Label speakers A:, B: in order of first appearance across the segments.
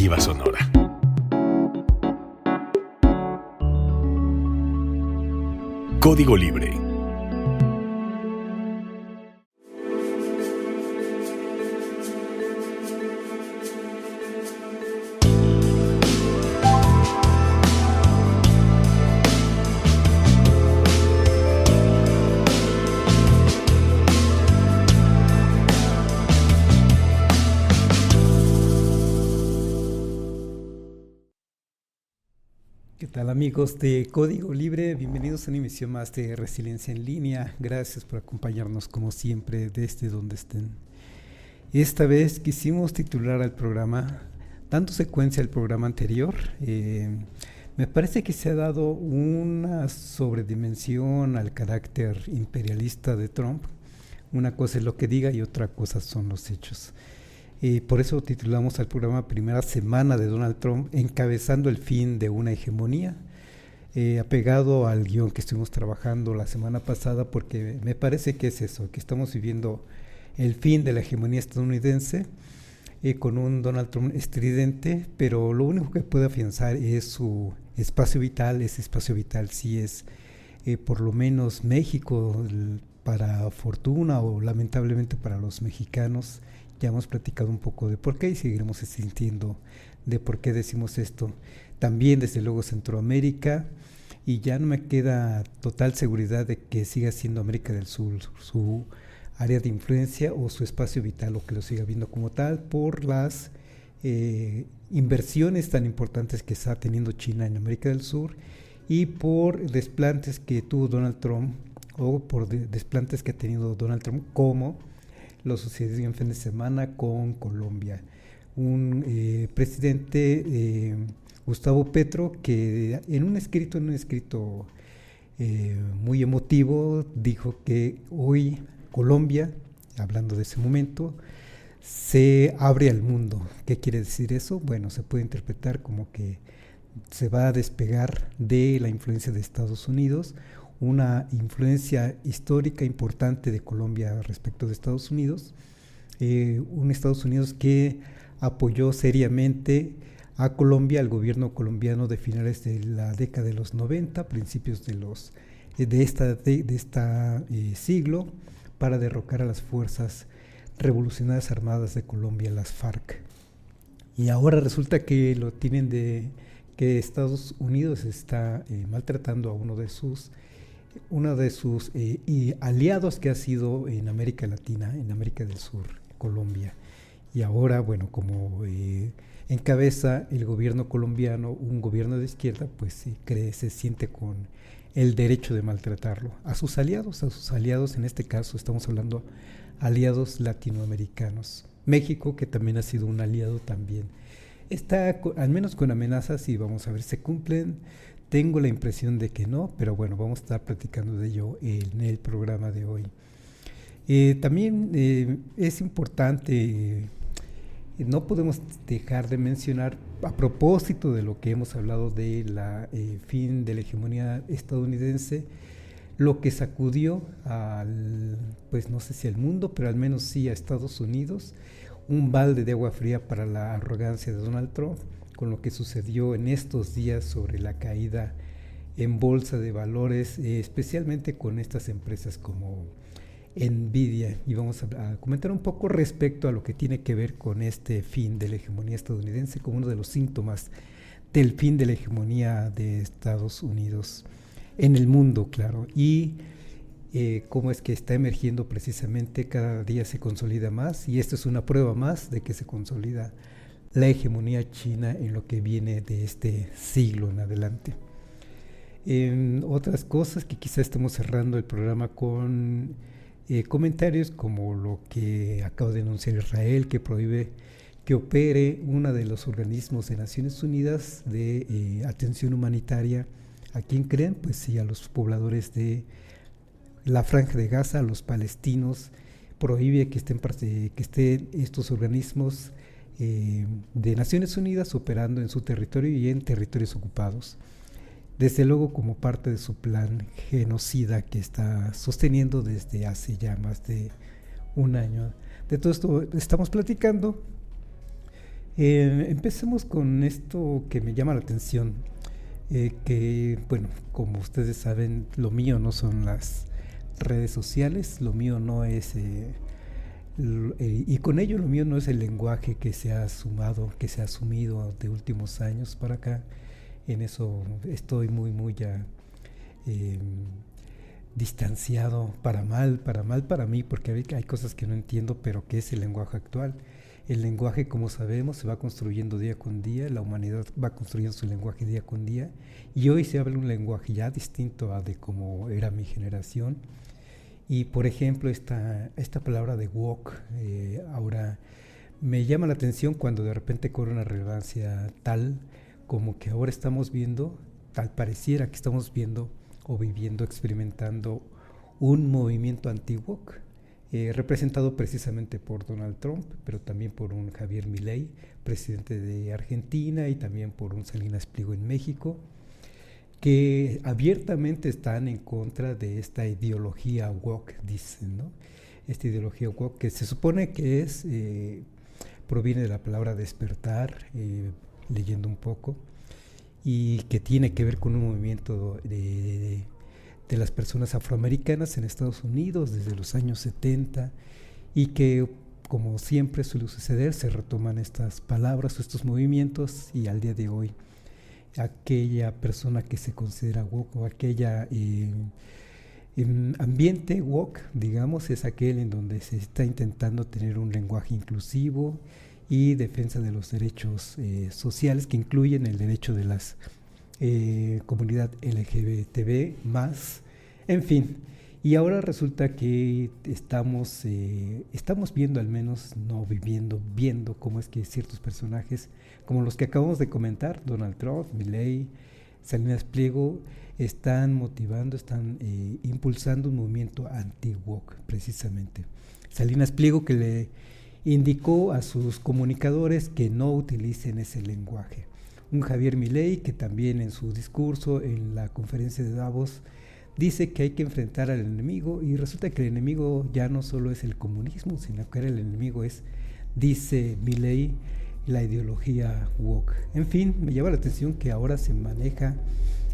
A: Alternativa Sonora. Código Libre.
B: ¿Qué tal, amigos de Código Libre? Bienvenidos a una emisión más de Resiliencia en Línea. Gracias por acompañarnos como siempre desde donde estén. Esta vez quisimos titular al programa, dando secuencia al programa anterior. Me parece que se ha dado una sobredimensión al carácter imperialista de Trump. Una cosa es lo que diga y otra cosa son los hechos. Por eso titulamos al programa Primera Semana de Donald Trump, encabezando el fin de una hegemonía, apegado al guión que estuvimos trabajando la semana pasada, porque me parece que es eso, que estamos viviendo el fin de la hegemonía estadounidense, con un Donald Trump estridente, pero lo único que puede afianzar es su espacio vital. Ese espacio vital sí es por lo menos México, para fortuna o lamentablemente para los mexicanos. Ya hemos platicado un poco de por qué y seguiremos sintiendo de por qué decimos esto. También, desde luego, Centroamérica, y ya no me queda total seguridad de que siga siendo América del Sur su área de influencia o su espacio vital, o que lo siga viendo como tal, por las inversiones tan importantes que está teniendo China en América del Sur y por desplantes que tuvo Donald Trump, o por desplantes que ha tenido Donald Trump, como lo sucedió en fin de semana con Colombia. Un presidente, Gustavo Petro, que en un escrito muy emotivo, dijo que hoy Colombia, hablando de ese momento, se abre al mundo. ¿Qué quiere decir eso? Bueno, se puede interpretar como que se va a despegar de la influencia de Estados Unidos, una influencia histórica importante de Colombia respecto de Estados Unidos, un Estados Unidos que apoyó seriamente a Colombia, al gobierno colombiano de finales de la década de los 90, principios de este siglo, para derrocar a las fuerzas revolucionarias armadas de Colombia, las FARC. Y ahora resulta que lo tienen que Estados Unidos está maltratando a uno de sus aliados que ha sido en América Latina, en América del Sur, Colombia. Y ahora, bueno, como encabeza el gobierno colombiano, un gobierno de izquierda, pues se siente con el derecho de maltratarlo. A sus aliados, en este caso estamos hablando aliados latinoamericanos. México, que también ha sido un aliado también, está al menos con amenazas, y vamos a ver si se cumplen. Tengo la impresión de que no, pero bueno, vamos a estar platicando de ello en el programa de hoy. También es importante, no podemos dejar de mencionar, a propósito de lo que hemos hablado de la fin de la hegemonía estadounidense, lo que sacudió pues no sé si al mundo, pero al menos sí a Estados Unidos, un balde de agua fría para la arrogancia de Donald Trump, con lo que sucedió en estos días sobre la caída en bolsa de valores, especialmente con estas empresas como Nvidia. Y vamos a comentar un poco respecto a lo que tiene que ver con este fin de la hegemonía estadounidense, como uno de los síntomas del fin de la hegemonía de Estados Unidos en el mundo, claro, y cómo es que está emergiendo precisamente, cada día se consolida más, y esto es una prueba más de que se consolida la hegemonía china en lo que viene de este siglo en adelante. Otras cosas que quizá estemos cerrando el programa con comentarios como lo que acaba de anunciar Israel, que prohíbe que opere uno de los organismos de Naciones Unidas de atención humanitaria. ¿A quién creen? Pues sí, a los pobladores de la Franja de Gaza, a los palestinos. Prohíbe que estén estos organismos de Naciones Unidas operando en su territorio y en territorios ocupados. Desde luego como parte de su plan genocida que está sosteniendo desde hace ya más de un año. De todo esto estamos platicando. Empecemos con esto que me llama la atención, que, bueno, como ustedes saben, lo mío no son las redes sociales, lo mío no es, y con ello lo mío no es el lenguaje que se ha asumido de últimos años para acá. En eso estoy muy ya distanciado, para mal para mí, porque hay cosas que no entiendo, pero que es el lenguaje actual. El lenguaje, como sabemos, se va construyendo día con día, la humanidad va construyendo su lenguaje día con día, y hoy se habla un lenguaje ya distinto a de cómo era mi generación. Y por ejemplo, esta palabra de woke, ahora me llama la atención cuando de repente cobra una relevancia tal como que ahora estamos viendo, tal pareciera que estamos viendo o viviendo, experimentando un movimiento anti-woke, representado precisamente por Donald Trump, pero también por un Javier Milei, presidente de Argentina, y también por un Salinas Pliego en México, que abiertamente están en contra de esta ideología woke, dicen, ¿no? Esta ideología woke que se supone que proviene de la palabra despertar, leyendo un poco, y que tiene que ver con un movimiento de las personas afroamericanas en Estados Unidos desde los años 70, y que, como siempre suele suceder, se retoman estas palabras o estos movimientos, y al día de hoy aquella persona que se considera woke o aquella ambiente woke, digamos, es aquel en donde se está intentando tener un lenguaje inclusivo y defensa de los derechos sociales, que incluyen el derecho de las comunidad LGBTB+, en fin. Y ahora resulta que estamos viendo, al menos no viendo cómo es que ciertos personajes, como los que acabamos de comentar, Donald Trump, Milei, Salinas Pliego, están motivando, están impulsando un movimiento anti-woke, precisamente. Salinas Pliego, que le indicó a sus comunicadores que no utilicen ese lenguaje. Un Javier Milei, que también en su discurso en la conferencia de Davos dice que hay que enfrentar al enemigo, y resulta que el enemigo ya no solo es el comunismo, sino que el enemigo es, dice Milei, la ideología woke. En fin, me llama la atención que ahora se maneja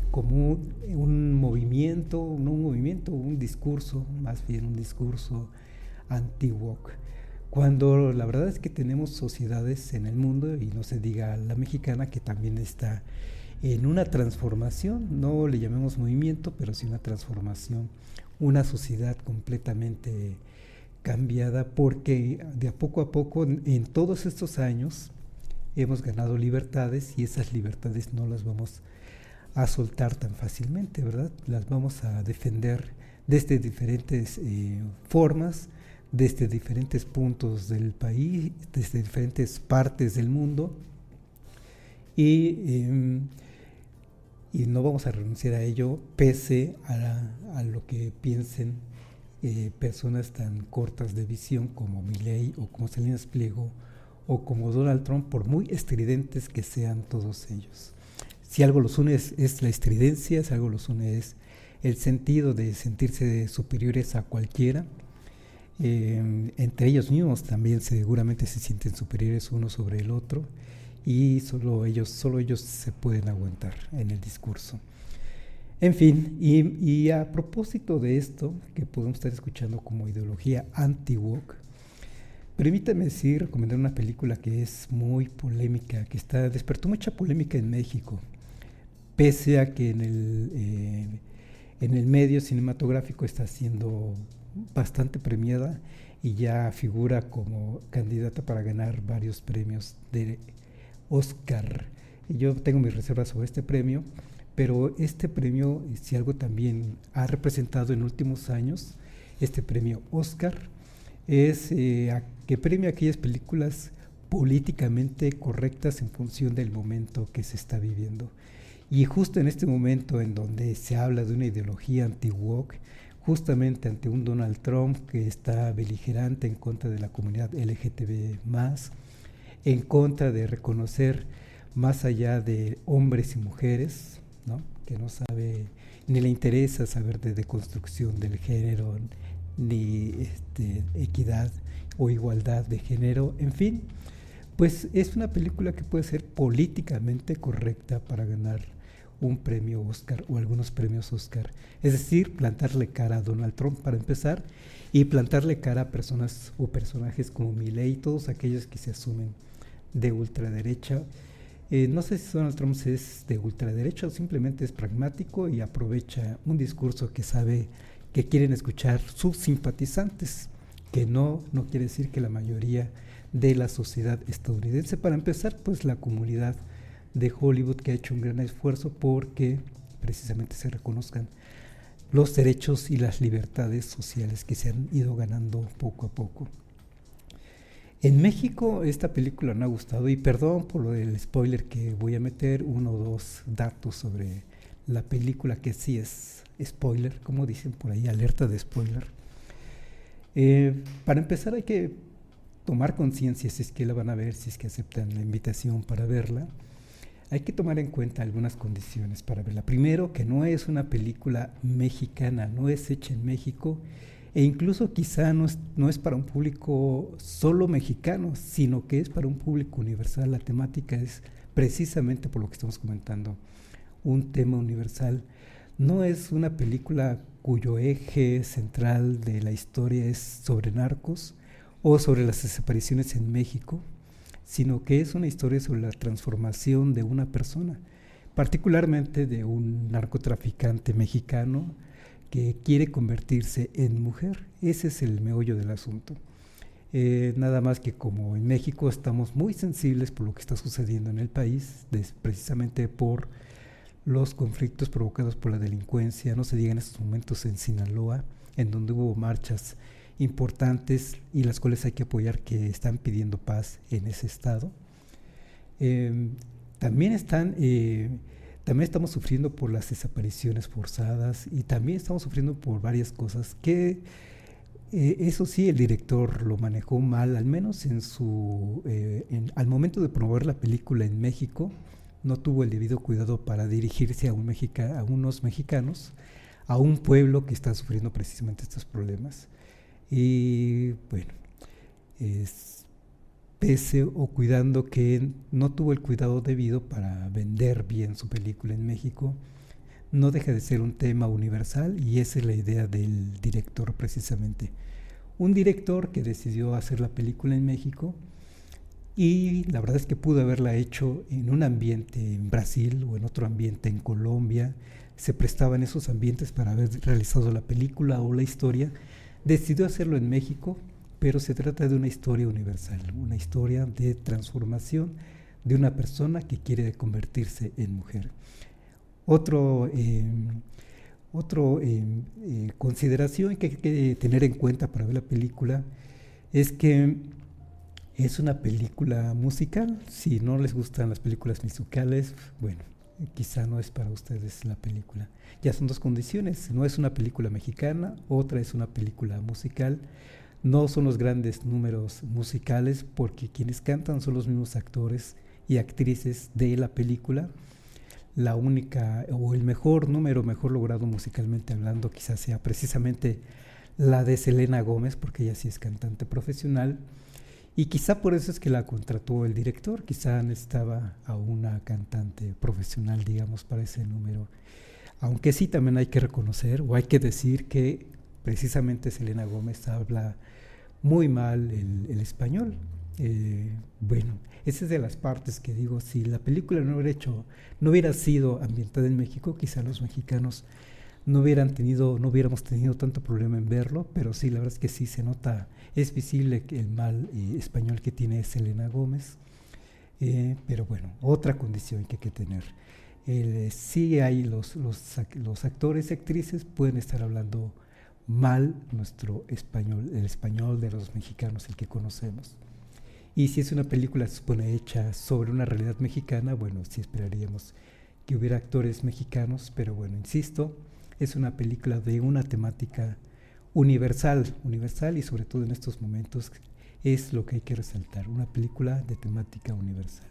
B: como un movimiento, un discurso, más bien un discurso anti-woke, cuando la verdad es que tenemos sociedades en el mundo, y no se diga la mexicana, que también está en una transformación, no le llamemos movimiento, pero sí una transformación, una sociedad completamente cambiada, porque de a poco en todos estos años hemos ganado libertades, y esas libertades no las vamos a soltar tan fácilmente, ¿verdad? Las vamos a defender desde diferentes formas, desde diferentes puntos del país, desde diferentes partes del mundo, y no vamos a renunciar a ello, pese a lo que piensen personas tan cortas de visión como Milei o como Salinas Pliego o como Donald Trump, por muy estridentes que sean todos ellos. Si algo los une es la estridencia, si algo los une es el sentido de sentirse superiores a cualquiera. Entre ellos mismos también seguramente se sienten superiores uno sobre el otro, y solo ellos se pueden aguantar en el discurso. En fin, y a propósito de esto que podemos estar escuchando como ideología anti-woke, permítame recomendar una película que es muy polémica, que despertó mucha polémica en México, pese a que en el medio cinematográfico está siendo bastante premiada y ya figura como candidata para ganar varios premios de Oscar. Yo tengo mis reservas sobre este premio, pero este premio, si algo también ha representado en últimos años, este premio Oscar, es que premia aquellas películas políticamente correctas en función del momento que se está viviendo. Y justo en este momento en donde se habla de una ideología anti-woke, justamente ante un Donald Trump que está beligerante en contra de la comunidad LGTB+, en contra de reconocer más allá de hombres y mujeres, ¿no? Que no sabe ni le interesa saber de deconstrucción del género, ni equidad o igualdad de género, en fin, pues es una película que puede ser políticamente correcta para ganar un premio Oscar o algunos premios Oscar. Es decir, plantarle cara a Donald Trump para empezar, y plantarle cara a personas o personajes como Milei, todos aquellos que se asumen de ultraderecha. No sé si Donald Trump es de ultraderecha o simplemente es pragmático y aprovecha un discurso que sabe que quieren escuchar sus simpatizantes, que no quiere decir que la mayoría de la sociedad estadounidense. Para empezar, pues la comunidad de Hollywood, que ha hecho un gran esfuerzo porque precisamente se reconozcan los derechos y las libertades sociales que se han ido ganando poco a poco. En México esta película no ha gustado, y perdón por lo del spoiler que voy a meter, 1 o 2 datos sobre la película que sí es spoiler, como dicen por ahí, alerta de spoiler. Para empezar hay que tomar conciencia, si es que la van a ver, si es que aceptan la invitación para verla. Hay que tomar en cuenta algunas condiciones para verla. Primero, que no es una película mexicana, no es hecha en México, e incluso quizá no es para un público solo mexicano, sino que es para un público universal. La temática es precisamente por lo que estamos comentando, un tema universal. No es una película cuyo eje central de la historia es sobre narcos o sobre las desapariciones en México, sino que es una historia sobre la transformación de una persona, particularmente de un narcotraficante mexicano que quiere convertirse en mujer. Ese es el meollo del asunto. Nada más que como en México estamos muy sensibles por lo que está sucediendo en el país, precisamente por los conflictos provocados por la delincuencia, no se diga en estos momentos en Sinaloa, en donde hubo marchas importantes y las cuales hay que apoyar, que están pidiendo paz en ese estado. También estamos sufriendo por las desapariciones forzadas, y también estamos sufriendo por varias cosas que eso sí, el director lo manejó mal, al menos al momento de promover la película en México. No tuvo el debido cuidado para dirigirse a unos mexicanos, a un pueblo que está sufriendo precisamente estos problemas. Y bueno, pese o cuidando que no tuvo el cuidado debido para vender bien su película en México, no deja de ser un tema universal, y esa es la idea del director precisamente. Un director que decidió hacer la película en México, y la verdad es que pudo haberla hecho en un ambiente en Brasil o en otro ambiente en Colombia. Se prestaban esos ambientes para haber realizado la película o la historia. Decidió hacerlo en México, pero se trata de una historia universal, una historia de transformación de una persona que quiere convertirse en mujer. Consideración que hay que tener en cuenta para ver la película es que es una película musical. Si no les gustan las películas musicales, bueno, quizá no es para ustedes la película. Ya son 2 condiciones: no es una película mexicana, otra es una película musical. No son los grandes números musicales, porque quienes cantan son los mismos actores y actrices de la película. La única o el mejor número, mejor logrado musicalmente hablando, quizás sea precisamente la de Selena Gómez, porque ella sí es cantante profesional, y quizá por eso es que la contrató el director. Quizá necesitaba a una cantante profesional, digamos, para ese número. Aunque sí, también hay que reconocer o hay que decir que precisamente Selena Gómez habla muy mal el español. Bueno, esa es de las partes que digo, si la película no hubiera sido ambientada en México, quizá los mexicanos no hubiéramos tenido tanto problema en verlo, pero sí, la verdad es que sí se nota, es visible que el mal español que tiene Selena Gómez. Pero bueno, otra condición que hay que tener. Sí hay los actores y actrices pueden estar hablando mal nuestro español, el español de los mexicanos, el que conocemos. Y si es una película, se supone, hecha sobre una realidad mexicana, bueno, sí esperaríamos que hubiera actores mexicanos, pero bueno, insisto, es una película de una temática universal, y sobre todo en estos momentos es lo que hay que resaltar, una película de temática universal.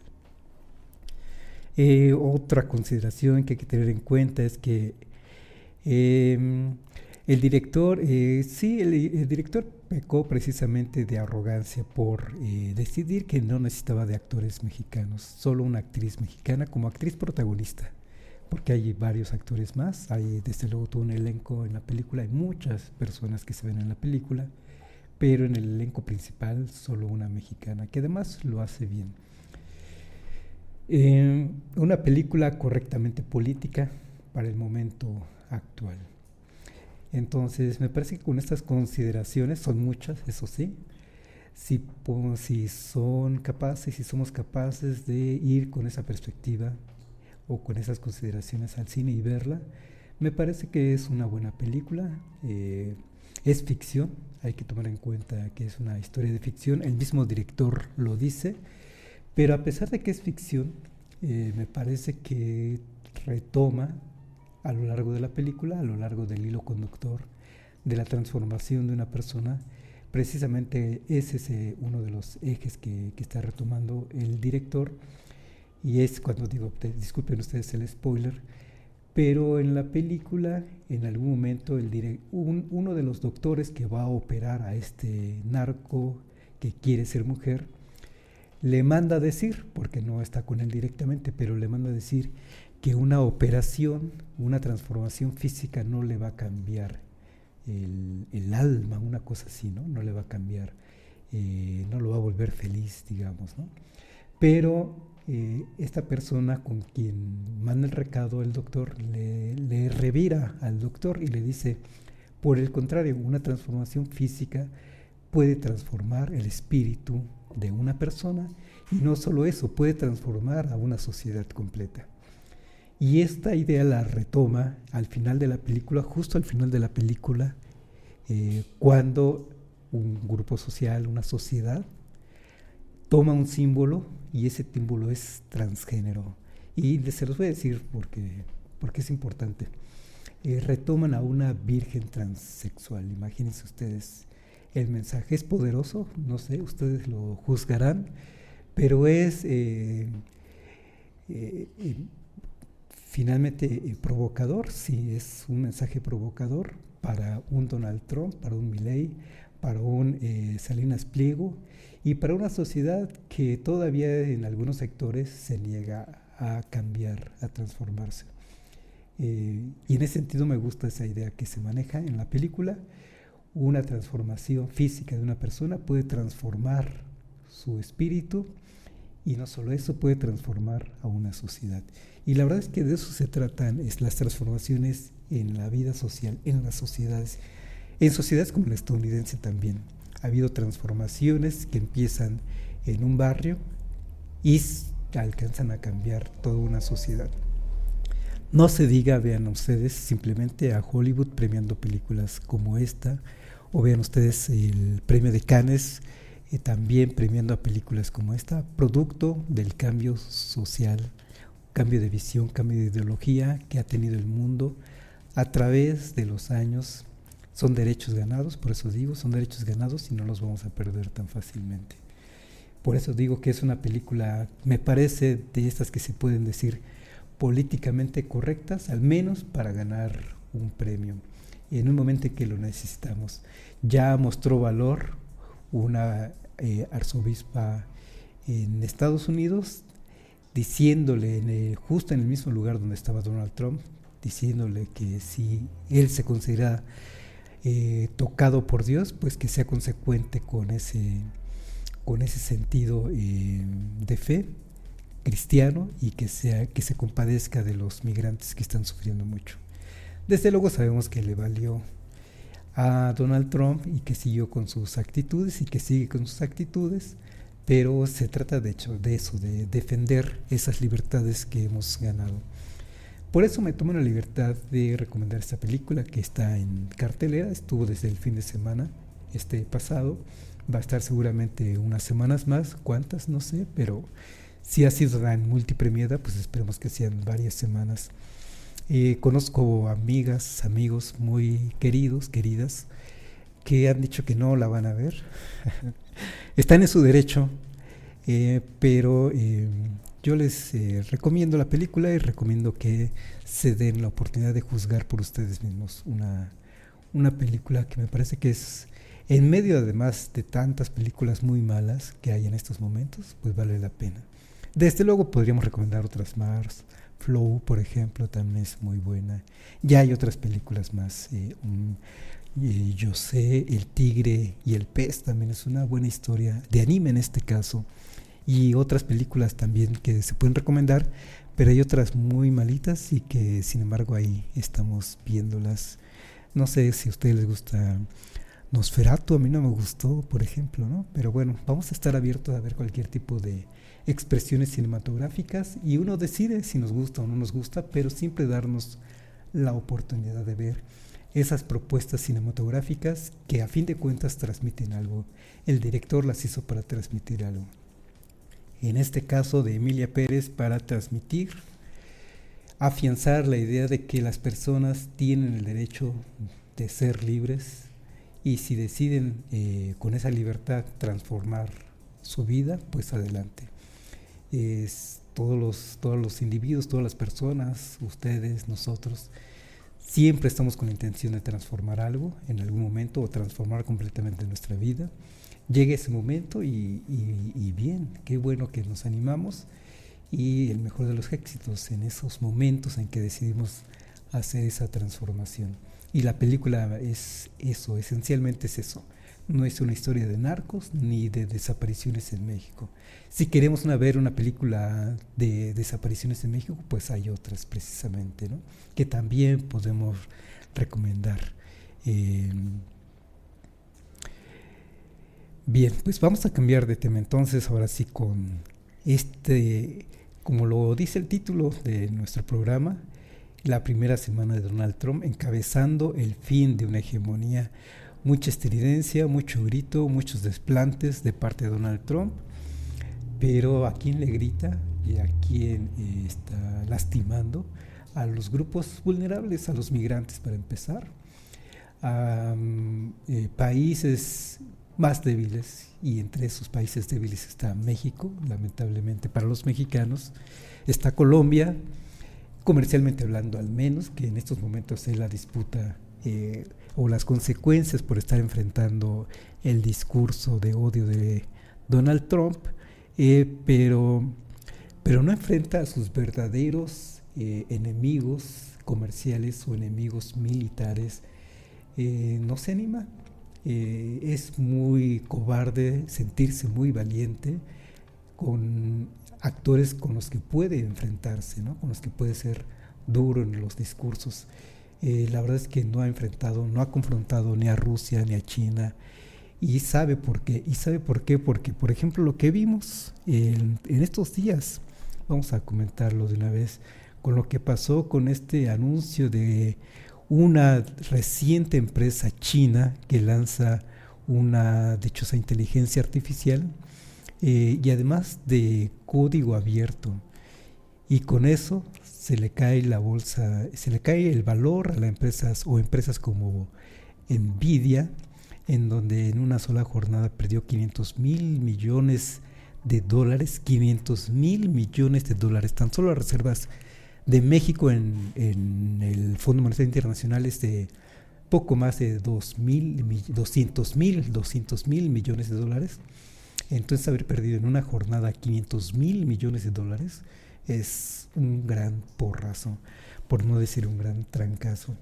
B: Otra consideración que hay que tener en cuenta es que El director, sí, el director pecó precisamente de arrogancia por decidir que no necesitaba de actores mexicanos, solo una actriz mexicana como actriz protagonista, porque hay varios actores más, hay desde luego todo un elenco en la película, hay muchas personas que se ven en la película, pero en el elenco principal solo una mexicana, que además lo hace bien. Una película correctamente política para el momento actual. Entonces, me parece que con estas consideraciones, son muchas, eso sí, si son capaces, si somos capaces de ir con esa perspectiva o con esas consideraciones al cine y verla, me parece que es una buena película. Es ficción, hay que tomar en cuenta que es una historia de ficción, el mismo director lo dice, pero a pesar de que es ficción, me parece que retoma a lo largo de la película, a lo largo del hilo conductor de la transformación de una persona. Precisamente ese es uno de los ejes que está retomando el director, y es cuando digo, disculpen ustedes el spoiler, pero en la película, en algún momento, uno de los doctores que va a operar a este narco que quiere ser mujer, le manda a decir, porque no está con él directamente, pero le manda a decir que una operación, una transformación física no le va a cambiar el alma, una cosa así, ¿no? No le va a cambiar, no lo va a volver feliz, digamos, ¿no? Pero esta persona con quien manda el recado, el doctor, le revira al doctor y le dice, por el contrario, una transformación física puede transformar el espíritu de una persona, y no solo eso, puede transformar a una sociedad completa. Y esta idea la retoma al final de la película, justo al final de la película, cuando un grupo social, una sociedad, toma un símbolo, y ese símbolo es transgénero. Y se los voy a decir porque es importante. Retoman a una virgen transexual. Imagínense ustedes, el mensaje es poderoso, no sé, ustedes lo juzgarán, pero es finalmente provocador. Sí, es un mensaje provocador para un Donald Trump, para un Milei, para un Salinas Pliego, y para una sociedad que todavía en algunos sectores se niega a cambiar, a transformarse. Y en ese sentido me gusta esa idea que se maneja en la película. Una transformación física de una persona puede transformar su espíritu, y no solo eso, puede transformar a una sociedad. Y la verdad es que de eso se tratan las transformaciones en la vida social, en las sociedades, en sociedades como la estadounidense también. Ha habido transformaciones que empiezan en un barrio y alcanzan a cambiar toda una sociedad. No se diga, vean ustedes simplemente a Hollywood premiando películas como esta, o vean ustedes el premio de Cannes, también premiando a películas como esta, producto del cambio social, cambio de visión, cambio de ideología que ha tenido el mundo a través de los años. Son derechos ganados, por eso digo, son derechos ganados y no los vamos a perder tan fácilmente. Por eso digo que es una película, me parece, de estas que se pueden decir políticamente correctas, al menos para ganar un premio, en un momento en que lo necesitamos. Ya mostró valor una arzobispa en Estados Unidos, diciéndole, justo en el mismo lugar donde estaba Donald Trump, diciéndole que si él se considera tocado por Dios, pues que sea consecuente con ese sentido de fe cristiano, y que se compadezca de los migrantes que están sufriendo mucho. Desde luego sabemos que le valió a Donald Trump y que siguió con sus actitudes y que sigue con sus actitudes, pero se trata de hecho de eso, de defender esas libertades que hemos ganado. Por eso me tomo la libertad de recomendar esta película, que está en cartelera, estuvo desde el fin de semana pasado, va a estar seguramente unas semanas más, cuántas no sé, pero si ha sido tan multipremiada, pues esperemos que sean varias semanas. Conozco amigas, amigos muy queridos, queridas, que han dicho que no la van a ver. Están en su derecho, pero yo les recomiendo la película y recomiendo que se den la oportunidad de juzgar por ustedes mismos una película que me parece que es, en medio además de tantas películas muy malas que hay en estos momentos, pues vale la pena. Desde luego podríamos recomendar otras más. Flow, por ejemplo, también es muy buena. Ya hay otras películas más. Yo sé, El tigre y el pez también es una buena historia, de anime en este caso. Y otras películas también que se pueden recomendar, pero hay otras muy malitas y que sin embargo ahí estamos viéndolas. No sé si a ustedes les gusta Nosferatu, a mí no me gustó, por ejemplo, ¿no? Pero bueno, vamos a estar abiertos a ver cualquier tipo de expresiones cinematográficas y uno decide si nos gusta o no nos gusta, pero siempre darnos la oportunidad de ver esas propuestas cinematográficas que a fin de cuentas transmiten algo. El director las hizo para transmitir algo. En este caso de Emilia Pérez, para transmitir, afianzar la idea de que las personas tienen el derecho de ser libres y si deciden con esa libertad transformar su vida, pues adelante. Todos los individuos, todas las personas, ustedes, nosotros, siempre estamos con la intención de transformar algo en algún momento o transformar completamente nuestra vida. Llega ese momento y bien, qué bueno que nos animamos y el mejor de los éxitos en esos momentos en que decidimos hacer esa transformación. Y la película es eso, esencialmente es eso. No es una historia de narcos ni de desapariciones en México. Si queremos ver una película de desapariciones en México, pues hay otras precisamente, ¿no? Que también podemos recomendar. Bien, pues vamos a cambiar de tema entonces, ahora sí con como lo dice el título de nuestro programa, la primera semana de Donald Trump, encabezando el fin de una hegemonía. Mucha estridencia, mucho grito, muchos desplantes de parte de Donald Trump, pero ¿a quién le grita y a quién está lastimando? A los grupos vulnerables, a los migrantes para empezar, a países más débiles, y entre esos países débiles está México, lamentablemente para los mexicanos, está Colombia, comercialmente hablando al menos, que en estos momentos es la disputa o las consecuencias por estar enfrentando el discurso de odio de Donald Trump, pero no enfrenta a sus verdaderos enemigos comerciales o enemigos militares. No se anima, es muy cobarde, sentirse muy valiente con actores con los que puede enfrentarse, ¿no? Con los que puede ser duro en los discursos. La verdad es que no ha confrontado ni a Rusia ni a China, y sabe por qué. Porque, por ejemplo, lo que vimos en estos días, vamos a comentarlo de una vez, con lo que pasó con este anuncio de una reciente empresa china que lanza una dichosa inteligencia artificial y además de código abierto, y con eso se le cae el valor a las empresas o empresas como Nvidia, en donde en una sola jornada perdió $500 millones, $500 millones, tan solo las reservas de México en el Fondo Monetario Internacional es de poco más de 200 mil millones de dólares. Entonces haber perdido en una jornada $500 millones es un gran porrazo, por no decir un gran trancazo.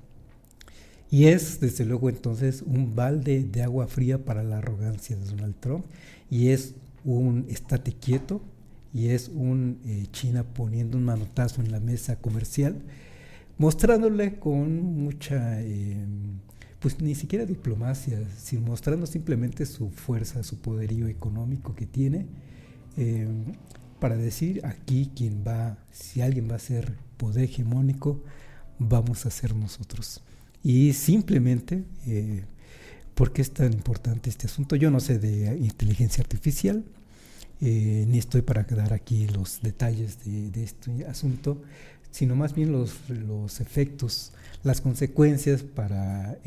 B: Y es desde luego entonces un balde de agua fría para la arrogancia de Donald Trump, y es un estate quieto, y es un China poniendo un manotazo en la mesa comercial, mostrándole con mucha, pues ni siquiera diplomacia, sino mostrando simplemente su fuerza, su poderío económico que tiene, para decir aquí si alguien va a ser poder hegemónico, vamos a ser nosotros. Y simplemente, ¿por qué es tan importante este asunto? Yo no sé de inteligencia artificial, ni estoy para dar aquí los detalles de este asunto, sino más bien los efectos, las consecuencias para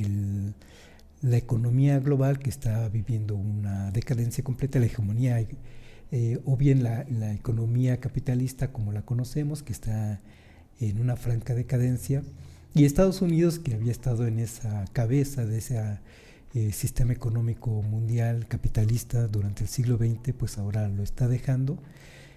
B: la economía global, que está viviendo una decadencia completa, la hegemonía, o bien la economía capitalista como la conocemos, que está en una franca decadencia, Y Estados Unidos, que había estado en esa cabeza de ese sistema económico mundial capitalista durante el siglo XX, pues ahora lo está dejando.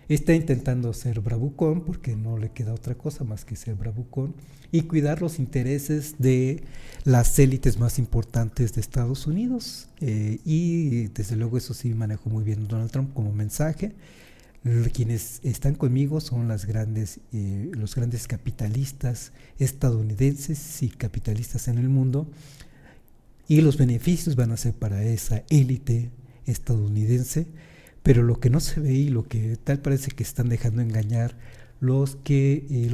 B: Está intentando ser bravucón, porque no le queda otra cosa más que ser bravucón, y cuidar los intereses de las élites más importantes de Estados Unidos. Y desde luego eso sí manejo muy bien Donald Trump como mensaje. Quienes están conmigo son los grandes capitalistas estadounidenses y capitalistas en el mundo, y los beneficios van a ser para esa élite estadounidense. Pero lo que no se ve y lo que tal parece que están dejando engañar los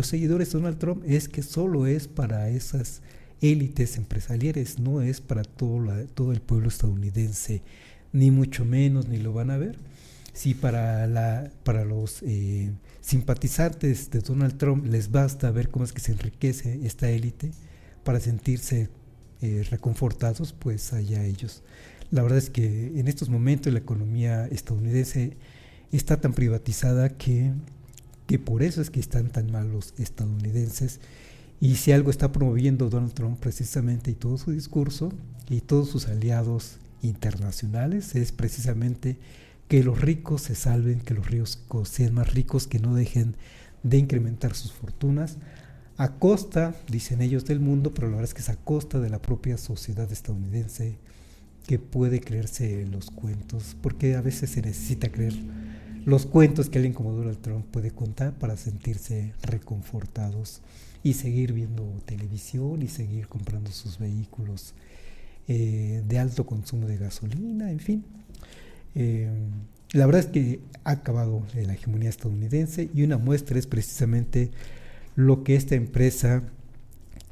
B: seguidores de Donald Trump es que solo es para esas élites empresariales, no es para todo el pueblo estadounidense, ni mucho menos, ni lo van a ver. Si para los simpatizantes de Donald Trump les basta ver cómo es que se enriquece esta élite para sentirse reconfortados, pues allá ellos. La verdad es que en estos momentos la economía estadounidense está tan privatizada que por eso es que están tan mal los estadounidenses. Y si algo está promoviendo Donald Trump precisamente, y todo su discurso y todos sus aliados internacionales, es precisamente que los ricos se salven, que los ricos sean más ricos, que no dejen de incrementar sus fortunas a costa, dicen ellos, del mundo, pero la verdad es que es a costa de la propia sociedad estadounidense, que puede creerse los cuentos, porque a veces se necesita creer los cuentos que alguien como Donald Trump puede contar para sentirse reconfortados y seguir viendo televisión y seguir comprando sus vehículos de alto consumo de gasolina, en fin. La verdad es que ha acabado la hegemonía estadounidense, y una muestra es precisamente lo que esta empresa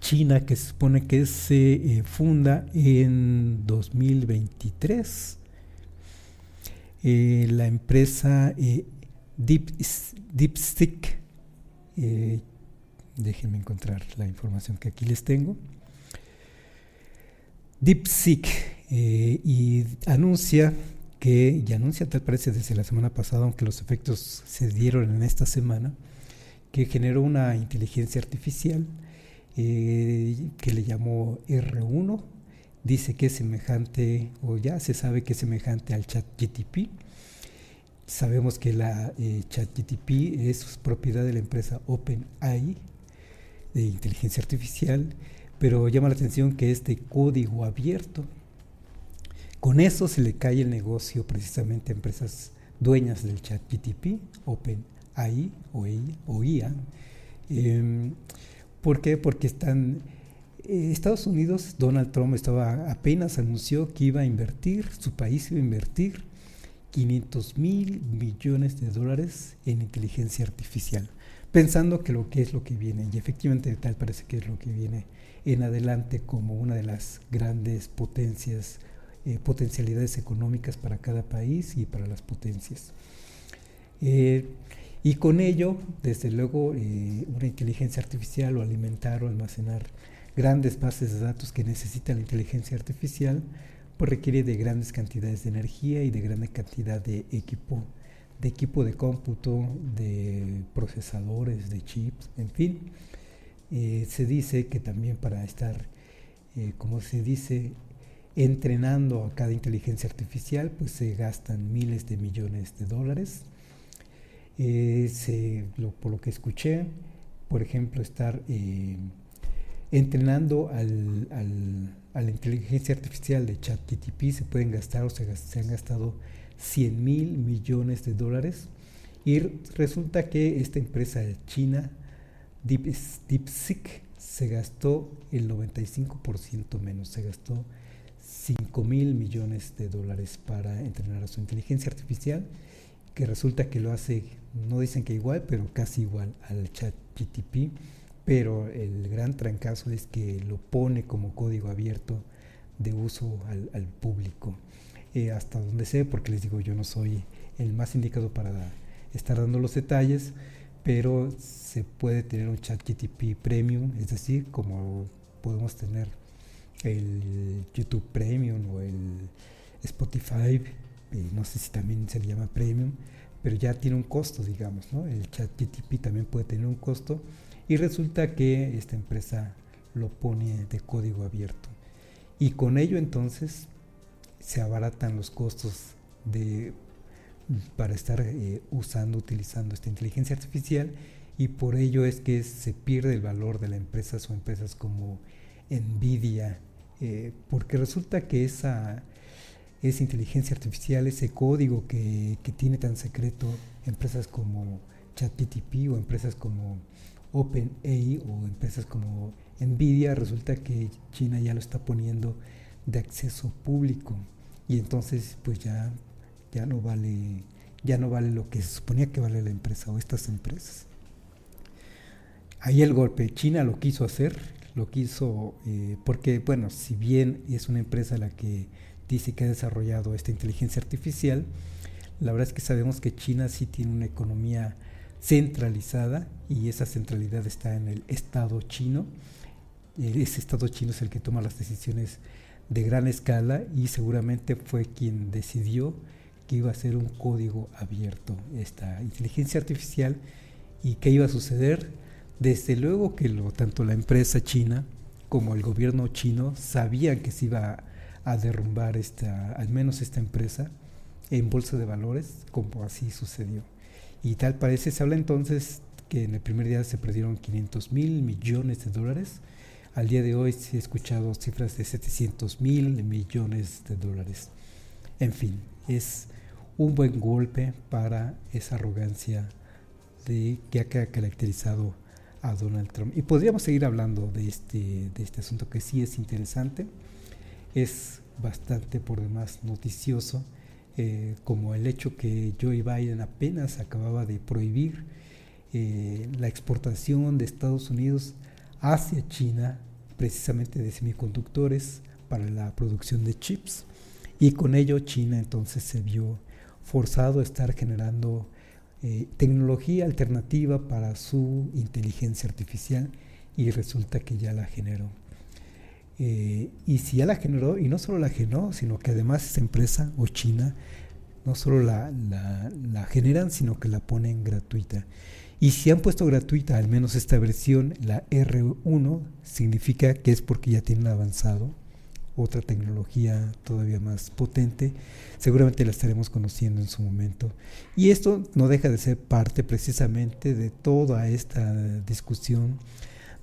B: china, que se supone que se funda en 2023, la empresa DeepSeek, déjenme encontrar la información que aquí les tengo. DeepSeek y anuncia tal parece desde la semana pasada, aunque los efectos se dieron en esta semana, que generó una inteligencia artificial que le llamó R1. Dice que es semejante, o ya se sabe que es semejante al ChatGPT. Sabemos que la ChatGPT es propiedad de la empresa OpenAI de inteligencia artificial, pero llama la atención que es de código abierto. Con eso se le cae el negocio precisamente a empresas dueñas del ChatGPT, OpenAI o IA. ¿Por qué? Porque Estados Unidos, Donald Trump apenas anunció que su país iba a invertir $500 mil millones en inteligencia artificial, pensando que es lo que viene, y efectivamente tal parece que es lo que viene en adelante como una de las grandes potencialidades económicas para cada país y para las potencias. Y con ello, desde luego, una inteligencia artificial, o alimentar o almacenar grandes bases de datos que necesita la inteligencia artificial, pues requiere de grandes cantidades de energía y de grande cantidad de equipo de cómputo, de procesadores, de chips, en fin. Se dice que también para estar, como se dice, entrenando a cada inteligencia artificial, pues se gastan miles de millones de dólares. Por lo que escuché, por ejemplo, estar entrenando a la inteligencia artificial de ChatGPT se pueden gastar, o se han gastado $100 mil millones de dólares, y resulta que esta empresa china, DeepSeek, se gastó el 95% menos, se gastó $5 mil millones de dólares para entrenar a su inteligencia artificial, que resulta que lo hace, no dicen que igual, pero casi igual al ChatGPT, pero el gran trancazo es que lo pone como código abierto de uso al público. Hasta donde sé, porque les digo, yo no soy el más indicado para estar dando los detalles, pero se puede tener un ChatGPT Premium, es decir, como podemos tener el YouTube Premium o el Spotify, no sé si también se le llama Premium, pero ya tiene un costo, digamos, ¿no? El ChatGPT también puede tener un costo, y resulta que esta empresa lo pone de código abierto. Y con ello entonces se abaratan los costos para estar utilizando esta inteligencia artificial, y por ello es que se pierde el valor de las empresas o empresas como Nvidia, porque resulta que esa inteligencia artificial, ese código que tiene tan secreto empresas como ChatGPT o empresas como OpenAI o empresas como Nvidia, resulta que China ya lo está poniendo de acceso público, y entonces pues ya no vale lo que se suponía que vale la empresa o estas empresas. Ahí el golpe. China lo quiso hacer, porque, bueno, si bien es una empresa la que dice que ha desarrollado esta inteligencia artificial, la verdad es que sabemos que China sí tiene una economía centralizada, y esa centralidad está en el Estado chino. Ese Estado chino es el que toma las decisiones de gran escala, y seguramente fue quien decidió que iba a ser un código abierto esta inteligencia artificial. ¿Y qué iba a suceder? Desde luego que tanto la empresa china como el gobierno chino sabían que se iba a derrumbar al menos esta empresa en bolsa de valores, como así sucedió. Y tal parece, se habla entonces que en el primer día se perdieron 500,000 millones de dólares. Al día de hoy se han escuchado cifras de 700,000 millones de dólares. En fin, es un buen golpe para esa arrogancia que ha caracterizado a Donald Trump. Y podríamos seguir hablando de este asunto, que sí es interesante, es bastante por demás noticioso, como el hecho que Joe Biden apenas acababa de prohibir la exportación de Estados Unidos hacia China, precisamente de semiconductores para la producción de chips, y con ello China entonces se vio forzado a estar generando tecnología alternativa para su inteligencia artificial, y resulta que ya la generó. Y si ya la generó, y no solo la generó, sino que además esa empresa o China no solo la generan, sino que la ponen gratuita. Y si han puesto gratuita al menos esta versión, la R1, significa que es porque ya tienen avanzado otra tecnología todavía más potente. Seguramente la estaremos conociendo en su momento. Y esto no deja de ser parte precisamente de toda esta discusión,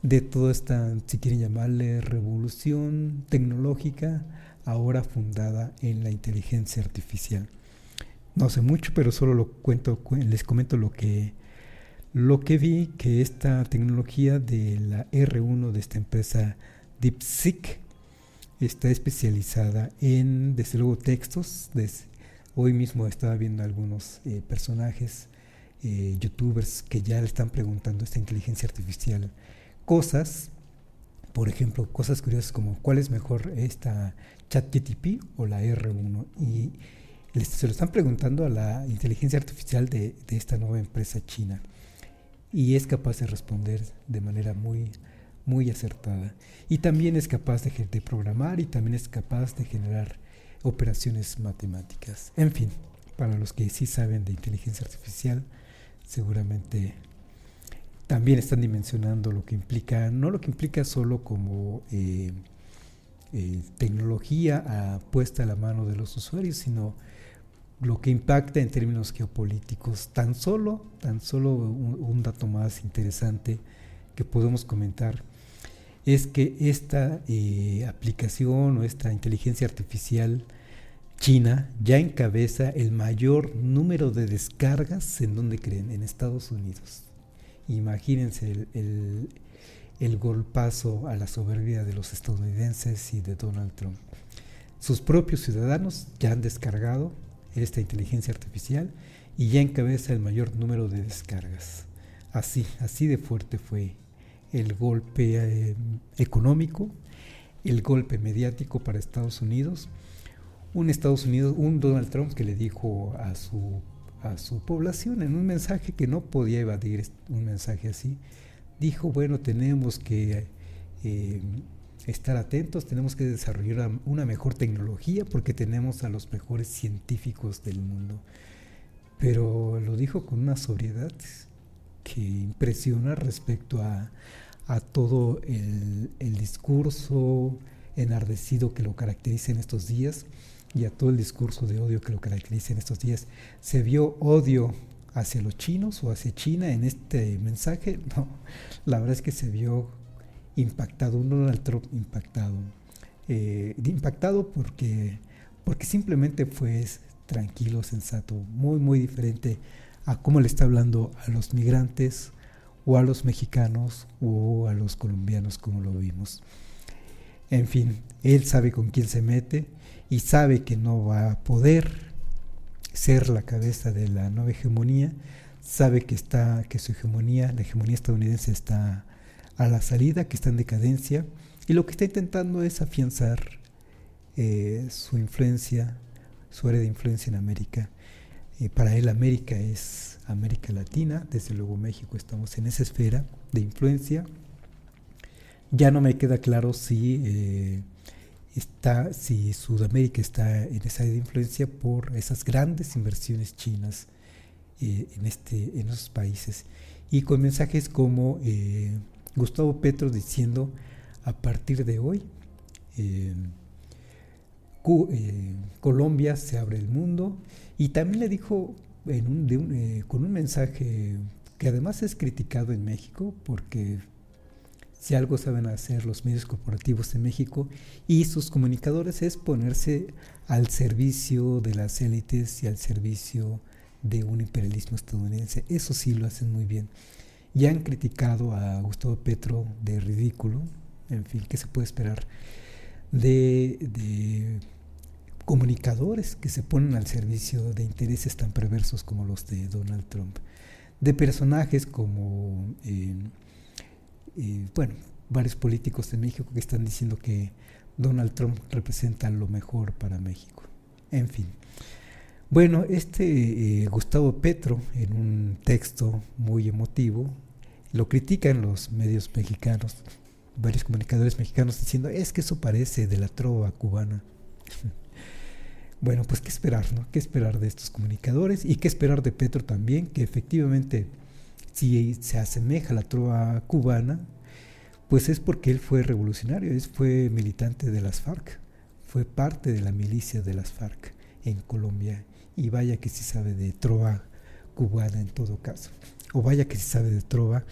B: de toda esta, si quieren llamarle, revolución tecnológica, ahora fundada en la inteligencia artificial. No sé mucho, pero solo les comento lo que vi, que esta tecnología de la R1 de esta empresa DeepSeek está especializada en, desde luego, textos. Hoy mismo estaba viendo algunos personajes, youtubers, que ya le están preguntando a esta inteligencia artificial cosas, por ejemplo, cosas curiosas como ¿cuál es mejor, esta ChatGPT o la R1? Y se lo están preguntando a la inteligencia artificial de esta nueva empresa china, y es capaz de responder de manera muy, muy acertada, y también es capaz de programar, y también es capaz de generar operaciones matemáticas. En fin, para los que sí saben de inteligencia artificial, seguramente también están dimensionando lo que implica, no lo que implica solo como tecnología puesta a la mano de los usuarios, sino lo que impacta en términos geopolíticos. Tan solo un dato más interesante que podemos comentar es que esta aplicación o esta inteligencia artificial china ya encabeza el mayor número de descargas. ¿En dónde creen? En Estados Unidos. Imagínense el golpazo a la soberbia de los estadounidenses y de Donald Trump. Sus propios ciudadanos ya han descargado esta inteligencia artificial y ya encabeza el mayor número de descargas. Así de fuerte fue el golpe económico, el golpe mediático para Estados Unidos. Un Donald Trump que le dijo a su población en un mensaje que no podía evadir, un mensaje así, dijo: bueno, tenemos que estar atentos, tenemos que desarrollar una mejor tecnología porque tenemos a los mejores científicos del mundo. Pero lo dijo con una sobriedad que impresiona respecto a a todo el discurso enardecido que lo caracteriza en estos días y a todo el discurso de odio que lo caracteriza en estos días. ¿Se vio odio hacia los chinos o hacia China en este mensaje? No, la verdad es que se vio impactado, un Donald Trump impactado. Impactado porque simplemente fue tranquilo, sensato, muy muy diferente a cómo le está hablando a los migrantes o a los mexicanos o a los colombianos, como lo vimos. En fin, él sabe con quién se mete y sabe que no va a poder ser la cabeza de la nueva hegemonía. Sabe que su hegemonía, la hegemonía estadounidense, está a la salida, que está en decadencia, y lo que está intentando es afianzar su influencia, su área de influencia en América. Para él América es América Latina, desde luego México, estamos en esa esfera de influencia. Ya no me queda claro si Sudamérica está en esa área de influencia por esas grandes inversiones chinas en esos países, y con mensajes como Gustavo Petro diciendo: a partir de hoy Colombia se abre el mundo. Y también le dijo con un mensaje que además es criticado en México, porque si algo saben hacer los medios corporativos en México y sus comunicadores es ponerse al servicio de las élites y al servicio de un imperialismo estadounidense. Eso sí lo hacen muy bien. Ya han criticado a Gustavo Petro de ridículo. En fin, ¿qué se puede esperar de comunicadores que se ponen al servicio de intereses tan perversos como los de Donald Trump? De personajes como varios políticos de México que están diciendo que Donald Trump representa lo mejor para México. En fin. Bueno, Gustavo Petro, en un texto muy emotivo, lo critican los medios mexicanos, varios comunicadores mexicanos, diciendo: es que eso parece de la trova cubana. Bueno, pues qué esperar, ¿no? Qué esperar de estos comunicadores y qué esperar de Petro también, que efectivamente, si se asemeja a la trova cubana, pues es porque él fue revolucionario, fue militante de las FARC, fue parte de la milicia de las FARC en Colombia, y vaya que sí sabe de trova cubana en todo caso, o vaya que sí sabe de trova,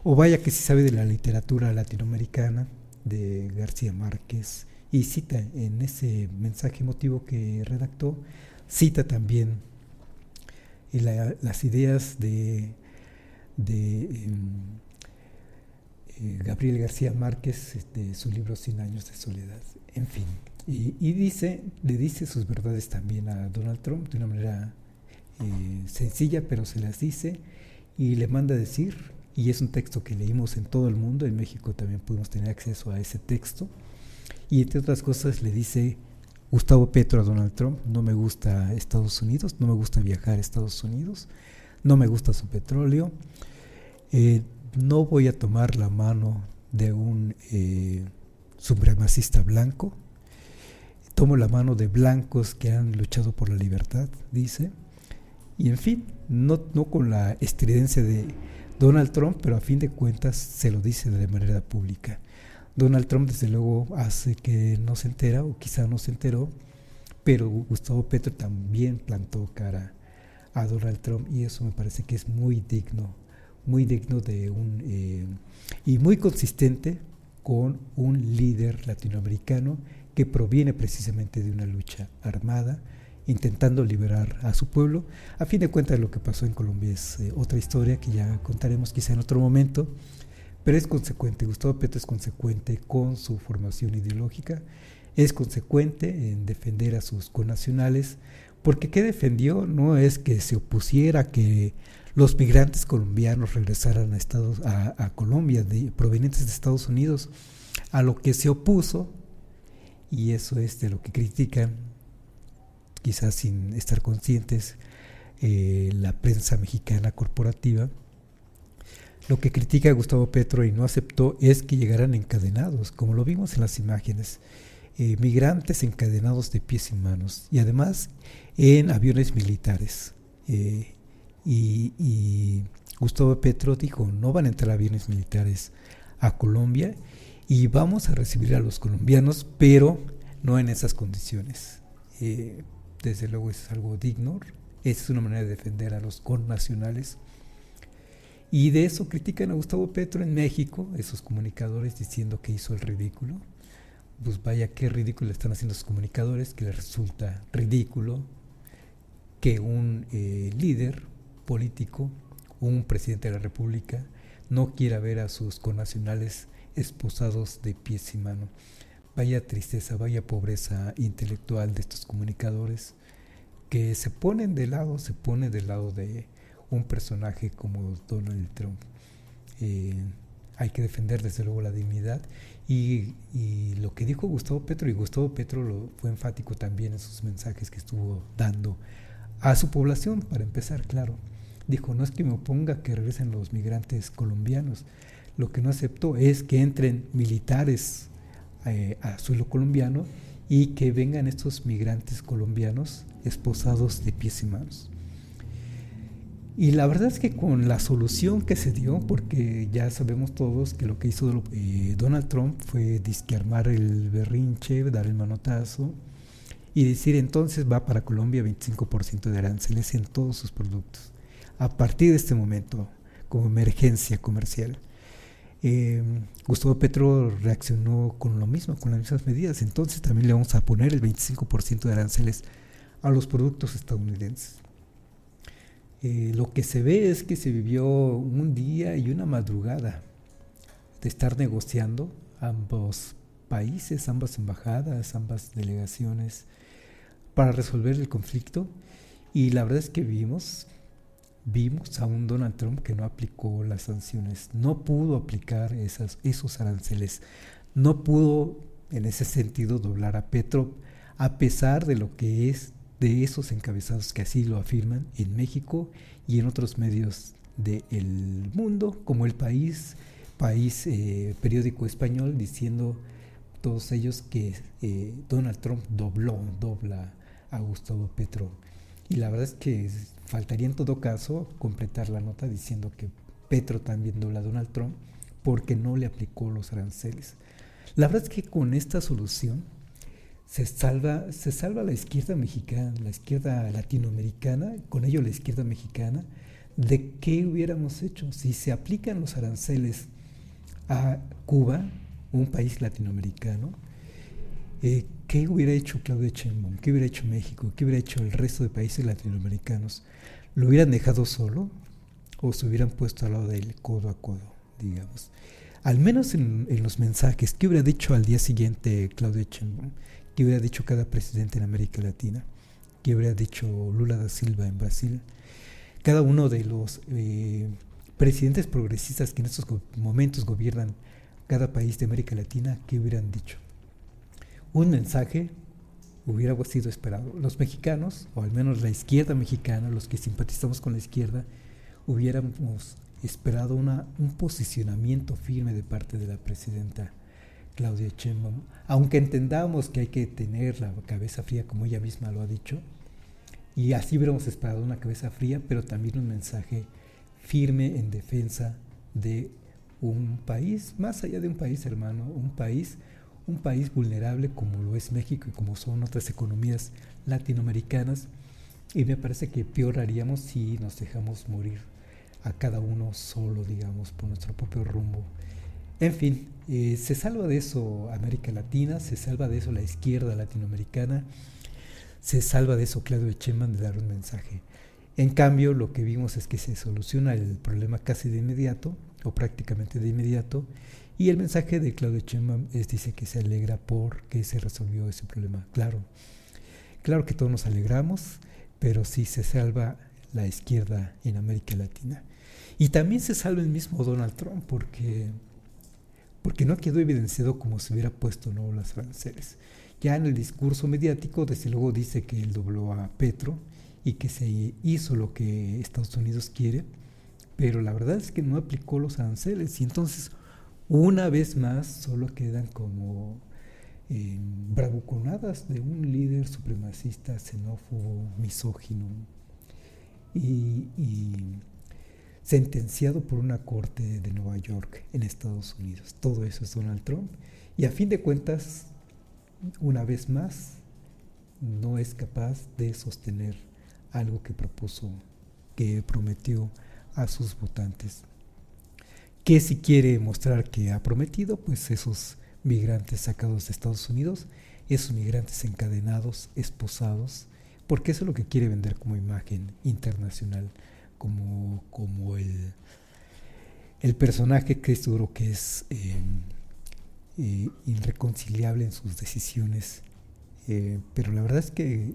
B: o vaya que sí sabe de la literatura latinoamericana de García Márquez, y cita en ese mensaje emotivo que redactó, cita también las ideas de Gabriel García Márquez, de su libro 100 años de soledad. En fin, y le dice sus verdades también a Donald Trump de una manera sencilla, pero se las dice y le manda a decir, y es un texto que leímos en todo el mundo. En México también pudimos tener acceso a ese texto, y entre otras cosas le dice Gustavo Petro a Donald Trump: no me gusta Estados Unidos, no me gusta viajar a Estados Unidos, no me gusta su petróleo, no voy a tomar la mano de un supremacista blanco, tomo la mano de blancos que han luchado por la libertad, dice. Y en fin, no con la estridencia de Donald Trump, pero a fin de cuentas se lo dice de manera pública. Donald Trump desde luego hace que no se entera, o quizá no se enteró, pero Gustavo Petro también plantó cara a Donald Trump, y eso me parece que es muy digno de y muy consistente con un líder latinoamericano que proviene precisamente de una lucha armada, intentando liberar a su pueblo. A fin de cuentas, lo que pasó en Colombia es otra historia que ya contaremos quizá en otro momento, pero es consecuente. Gustavo Petro es consecuente con su formación ideológica, es consecuente en defender a sus connacionales, porque ¿qué defendió? No es que se opusiera a que los migrantes colombianos regresaran a Colombia, provenientes de Estados Unidos. A lo que se opuso, y eso es de lo que critican, quizás sin estar conscientes, la prensa mexicana corporativa, lo que critica a Gustavo Petro y no aceptó es que llegaran encadenados, como lo vimos en las imágenes, migrantes encadenados de pies y manos, y además en aviones militares. Y Gustavo Petro dijo: no van a entrar aviones militares a Colombia y vamos a recibir a los colombianos, pero no en esas condiciones. Desde luego es algo digno, es una manera de defender a los connacionales. Y de eso critican a Gustavo Petro en México, esos comunicadores, diciendo que hizo el ridículo. Pues vaya, qué ridículo están haciendo esos comunicadores, que les resulta ridículo que un líder político, un presidente de la República, no quiera ver a sus connacionales esposados de pies y manos. Vaya tristeza, vaya pobreza intelectual de estos comunicadores que se ponen de lado de un personaje como Donald Trump. Hay que defender desde luego la dignidad y lo que dijo Gustavo Petro, y Gustavo Petro fue enfático también en sus mensajes que estuvo dando a su población, para empezar, claro. Dijo, no es que me oponga a que regresen los migrantes colombianos, lo que no acepto es que entren militares a suelo colombiano y que vengan estos migrantes colombianos esposados de pies y manos. Y la verdad es que con la solución que se dio, porque ya sabemos todos que lo que hizo Donald Trump fue disquearmar el berrinche, dar el manotazo y decir entonces va para Colombia 25% de aranceles en todos sus productos. A partir de este momento, como emergencia comercial, Gustavo Petro reaccionó con lo mismo, con las mismas medidas. Entonces también le vamos a poner el 25% de aranceles a los productos estadounidenses. Lo que se ve es que se vivió un día y una madrugada de estar negociando ambos países, ambas embajadas, ambas delegaciones, para resolver el conflicto. Y la verdad es que vimos a un Donald Trump que no aplicó las sanciones, no pudo aplicar esos aranceles, no pudo en ese sentido doblar a Petro, a pesar de lo que es de esos encabezados que así lo afirman en México y en otros medios del mundo, como El País, periódico español, diciendo todos ellos que Donald Trump dobla a Gustavo Petro. Y la verdad es que faltaría en todo caso completar la nota diciendo que Petro también dobla a Donald Trump porque no le aplicó los aranceles. La verdad es que con esta solución se salva la izquierda mexicana, la izquierda latinoamericana, con ello la izquierda mexicana, de qué hubiéramos hecho si se aplican los aranceles a Cuba, un país latinoamericano. ¿Qué hubiera hecho Claudia Sheinbaum? ¿Qué hubiera hecho México? ¿Qué hubiera hecho el resto de países latinoamericanos? ¿Lo hubieran dejado solo o se hubieran puesto al lado de él codo a codo, digamos? Al menos en los mensajes, ¿qué hubiera dicho al día siguiente Claudia Sheinbaum? ¿Qué hubiera dicho cada presidente en América Latina? ¿Qué hubiera dicho Lula da Silva en Brasil? Cada uno de los presidentes progresistas que en estos momentos gobiernan cada país de América Latina, ¿qué hubieran dicho? Un mensaje hubiera sido esperado. Los mexicanos, o al menos la izquierda mexicana, los que simpatizamos con la izquierda, hubiéramos esperado un posicionamiento firme de parte de la presidenta Claudia Sheinbaum, aunque entendamos que hay que tener la cabeza fría, como ella misma lo ha dicho, y así hubiéramos esperado una cabeza fría, pero también un mensaje firme en defensa de un país, más allá de un país hermano, un país vulnerable como lo es México y como son otras economías latinoamericanas, y me parece que peor haríamos si nos dejamos morir a cada uno solo, digamos, por nuestro propio rumbo. En fin, se salva de eso América Latina, se salva de eso la izquierda latinoamericana, se salva de eso Claudio Sheinbaum de dar un mensaje. En cambio, lo que vimos es que se soluciona el problema casi de inmediato, o prácticamente de inmediato, y el mensaje de Claudio Sheinbaum dice que se alegra porque se resolvió ese problema. Claro que todos nos alegramos, pero sí se salva la izquierda en América Latina. Y también se salva el mismo Donald Trump porque no quedó evidenciado como se hubiera puesto no los aranceles. Ya en el discurso mediático, desde luego dice que él dobló a Petro y que se hizo lo que Estados Unidos quiere, pero la verdad es que no aplicó los aranceles y entonces una vez más solo quedan como bravuconadas de un líder supremacista, xenófobo, misógino. Y sentenciado por una corte de Nueva York en Estados Unidos. Todo eso es Donald Trump. Y a fin de cuentas, una vez más, no es capaz de sostener algo que propuso, que prometió a sus votantes. ¿Qué si quiere mostrar que ha prometido? Pues esos migrantes sacados de Estados Unidos, esos migrantes encadenados, esposados, porque eso es lo que quiere vender como imagen internacional, como el personaje que es duro, que es irreconciliable en sus decisiones. Pero la verdad es que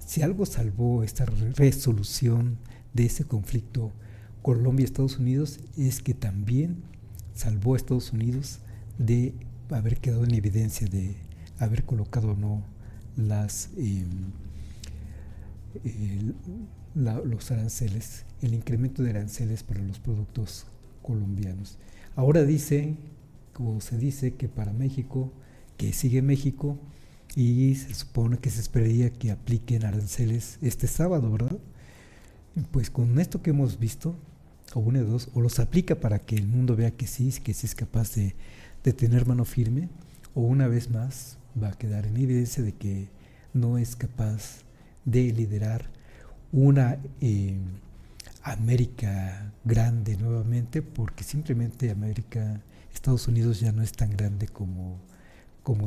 B: si algo salvó esta resolución de ese conflicto Colombia-Estados Unidos, es que también salvó a Estados Unidos de haber quedado en evidencia, de haber colocado o no los aranceles, el incremento de aranceles para los productos colombianos. Ahora dice, como se dice, que para México, que sigue México, y se supone que se esperaría que apliquen aranceles este sábado, ¿verdad? Pues con esto que hemos visto, o uno de dos, o los aplica para que el mundo vea que sí es capaz de tener mano firme, o una vez más va a quedar en evidencia de que no es capaz de liderar una América grande nuevamente, porque simplemente Estados Unidos ya no es tan grande como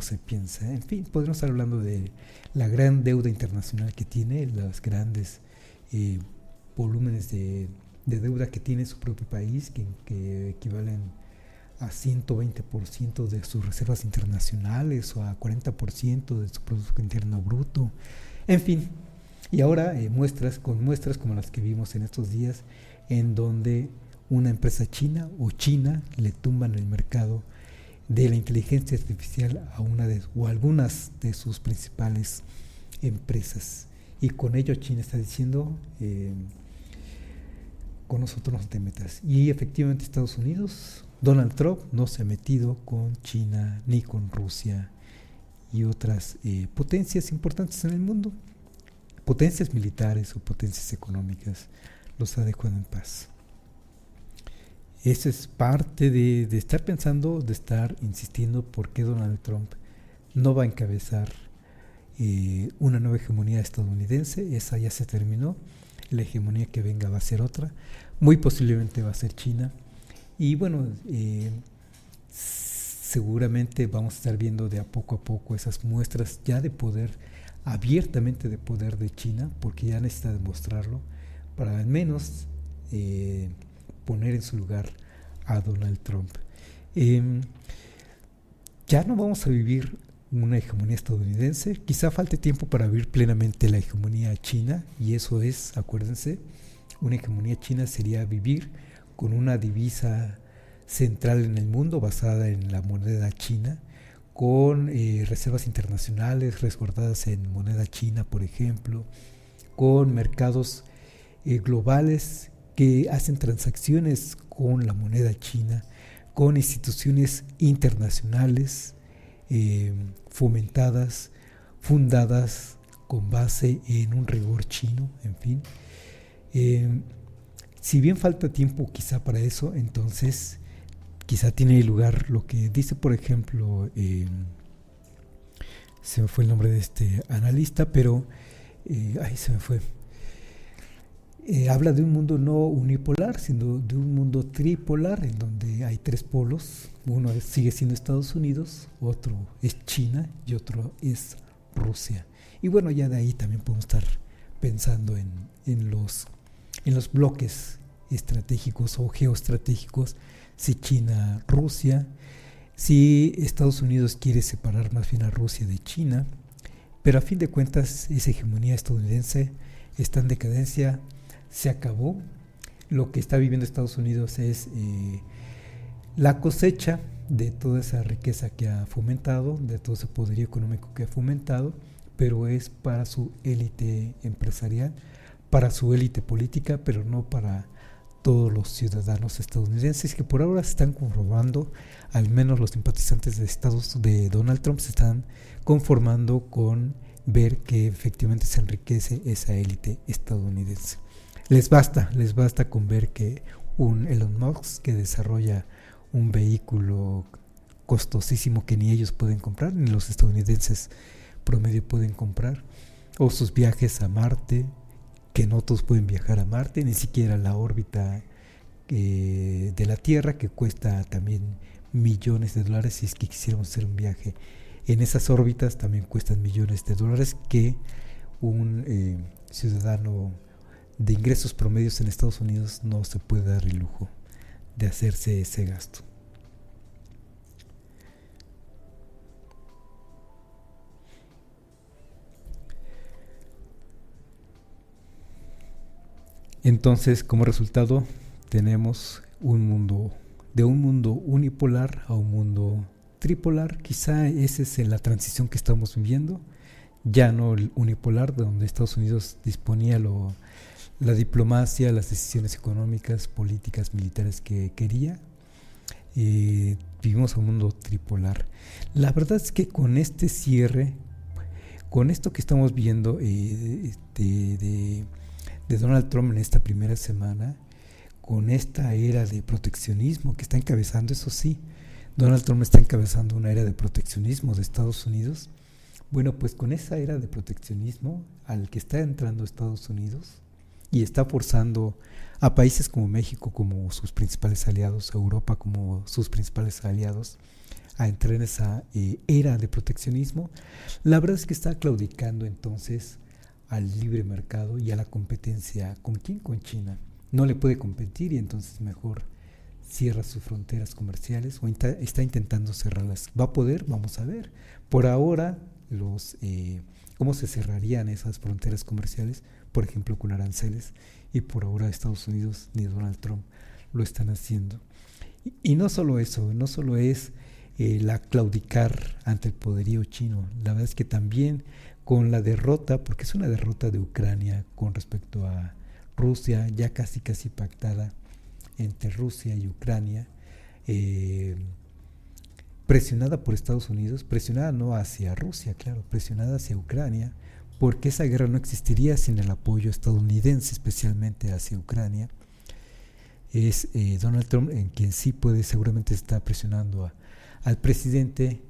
B: se piensa. En fin, podemos estar hablando de la gran deuda internacional que tiene, los grandes volúmenes de deuda que tiene su propio país, que equivalen a 120% de sus reservas internacionales o a 40% de su Producto Interno Bruto. En fin, y ahora muestras como las que vimos en estos días, en donde una empresa china le tumban el mercado de la inteligencia artificial a algunas de sus principales empresas. Y con ello China está diciendo, con nosotros no te metas. Y efectivamente Estados Unidos, Donald Trump no se ha metido con China ni con Rusia y otras potencias importantes en el mundo, potencias militares o potencias económicas, los ha dejado en paz. Eso es parte de estar pensando, de estar insistiendo por qué Donald Trump no va a encabezar una nueva hegemonía estadounidense. Esa ya se terminó. La hegemonía que venga va a ser otra. Muy posiblemente va a ser China. Y bueno, seguramente vamos a estar viendo de a poco esas muestras ya de poder, abiertamente de poder de China, porque ya necesita demostrarlo para al menos poner en su lugar a Donald Trump. Ya no vamos a vivir una hegemonía estadounidense, quizá falte tiempo para vivir plenamente la hegemonía china, y eso es, acuérdense, una hegemonía china sería vivir con una divisa central en el mundo basada en la moneda china, con reservas internacionales resguardadas en moneda china, por ejemplo, con mercados globales que hacen transacciones con la moneda china, con instituciones internacionales fomentadas, fundadas con base en un rigor chino, en fin. Si bien falta tiempo quizá para eso, entonces quizá tiene lugar lo que dice, por ejemplo, se me fue el nombre de este analista, pero se me fue. Habla de un mundo no unipolar, sino de un mundo tripolar, en donde hay tres polos. Uno sigue siendo Estados Unidos, otro es China y otro es Rusia. Y bueno, ya de ahí también podemos estar pensando en los bloques estratégicos o geoestratégicos, si China, Rusia, si Estados Unidos quiere separar más bien a Rusia de China, pero a fin de cuentas esa hegemonía estadounidense está en decadencia, se acabó. Lo que está viviendo Estados Unidos es la cosecha de toda esa riqueza que ha fomentado, de todo ese poderío económico que ha fomentado, pero es para su élite empresarial, para su élite política, pero no para todos los ciudadanos estadounidenses, que por ahora se están conformando, al menos los simpatizantes de Donald Trump se están conformando con ver que efectivamente se enriquece esa élite estadounidense. Les basta con ver que un Elon Musk que desarrolla un vehículo costosísimo que ni ellos pueden comprar, ni los estadounidenses promedio pueden comprar, o sus viajes a Marte, que no todos pueden viajar a Marte, ni siquiera la órbita de la Tierra, que cuesta también millones de dólares. Si es que quisiéramos hacer un viaje en esas órbitas, también cuestan millones de dólares, que un ciudadano de ingresos promedios en Estados Unidos no se puede dar el lujo de hacerse ese gasto. Entonces, como resultado, tenemos un mundo unipolar a un mundo tripolar. Quizá esa es la transición que estamos viviendo, ya no el unipolar, donde Estados Unidos disponía la diplomacia, las decisiones económicas, políticas, militares que quería. Vivimos un mundo tripolar. La verdad es que con este cierre, con esto que estamos viendo de Donald Trump en esta primera semana, con esta era de proteccionismo que está encabezando, eso sí, Donald Trump está encabezando una era de proteccionismo de Estados Unidos. Bueno, pues con esa era de proteccionismo al que está entrando Estados Unidos y está forzando a países como México como sus principales aliados, a Europa como sus principales aliados, a entrar en esa era de proteccionismo, la verdad es que está claudicando entonces al libre mercado y a la competencia. ¿Con quién? Con China. No le puede competir y entonces mejor cierra sus fronteras comerciales o está intentando cerrarlas. ¿Va a poder? Vamos a ver. Por ahora, ¿cómo se cerrarían esas fronteras comerciales? Por ejemplo, con aranceles. Y por ahora Estados Unidos ni Donald Trump lo están haciendo. Y no solo eso, no solo es la claudicar ante el poderío chino. La verdad es que también con la derrota, porque es una derrota de Ucrania con respecto a Rusia, ya casi pactada entre Rusia y Ucrania, presionada por Estados Unidos, presionada no hacia Rusia, claro, presionada hacia Ucrania, porque esa guerra no existiría sin el apoyo estadounidense, especialmente hacia Ucrania. Es Donald Trump en quien sí puede, seguramente está presionando al presidente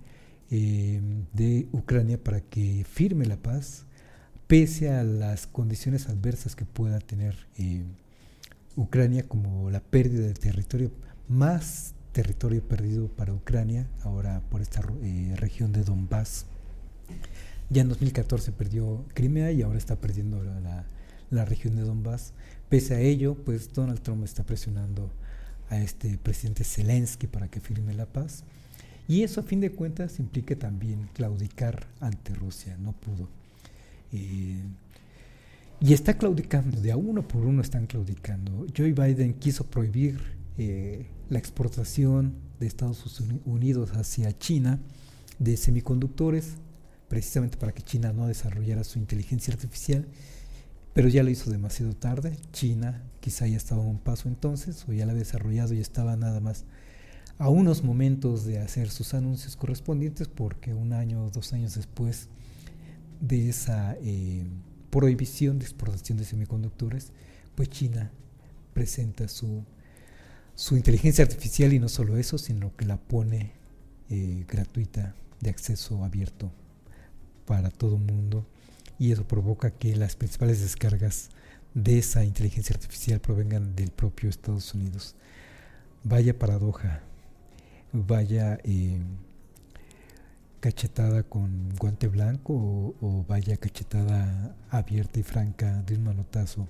B: de Ucrania para que firme la paz, pese a las condiciones adversas que pueda tener Ucrania, como la pérdida de territorio, más territorio perdido para Ucrania, ahora por esta región de Donbass. Ya en 2014 perdió Crimea y ahora está perdiendo la región de Donbass. Pese a ello, pues Donald Trump está presionando a este presidente Zelensky para que firme la paz. Y eso a fin de cuentas implica también claudicar ante Rusia. No pudo. Y está claudicando, de a uno por uno están claudicando. Joe Biden quiso prohibir la exportación de Estados Unidos hacia China de semiconductores, precisamente para que China no desarrollara su inteligencia artificial, pero ya lo hizo demasiado tarde. China quizá ya estaba a un paso entonces, o ya la había desarrollado y estaba nada más a unos momentos de hacer sus anuncios correspondientes, porque 1 año o 2 años después de esa prohibición de exportación de semiconductores, pues China presenta su inteligencia artificial, y no solo eso, sino que la pone gratuita, de acceso abierto para todo el mundo, y eso provoca que las principales descargas de esa inteligencia artificial provengan del propio Estados Unidos. Vaya paradoja, vaya cachetada con guante blanco o vaya cachetada abierta y franca de un manotazo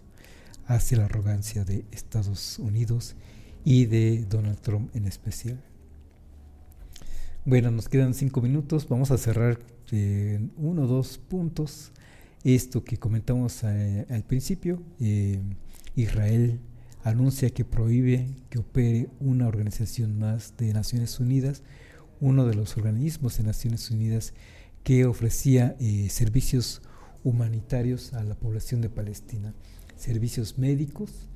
B: hacia la arrogancia de Estados Unidos y de Donald Trump en especial. Bueno, nos quedan 5 minutos, vamos a cerrar 1 o 2 puntos. Esto que comentamos al principio, Israel anuncia que prohíbe que opere una organización más de Naciones Unidas, uno de los organismos de Naciones Unidas que ofrecía servicios humanitarios a la población de Palestina, servicios médicos,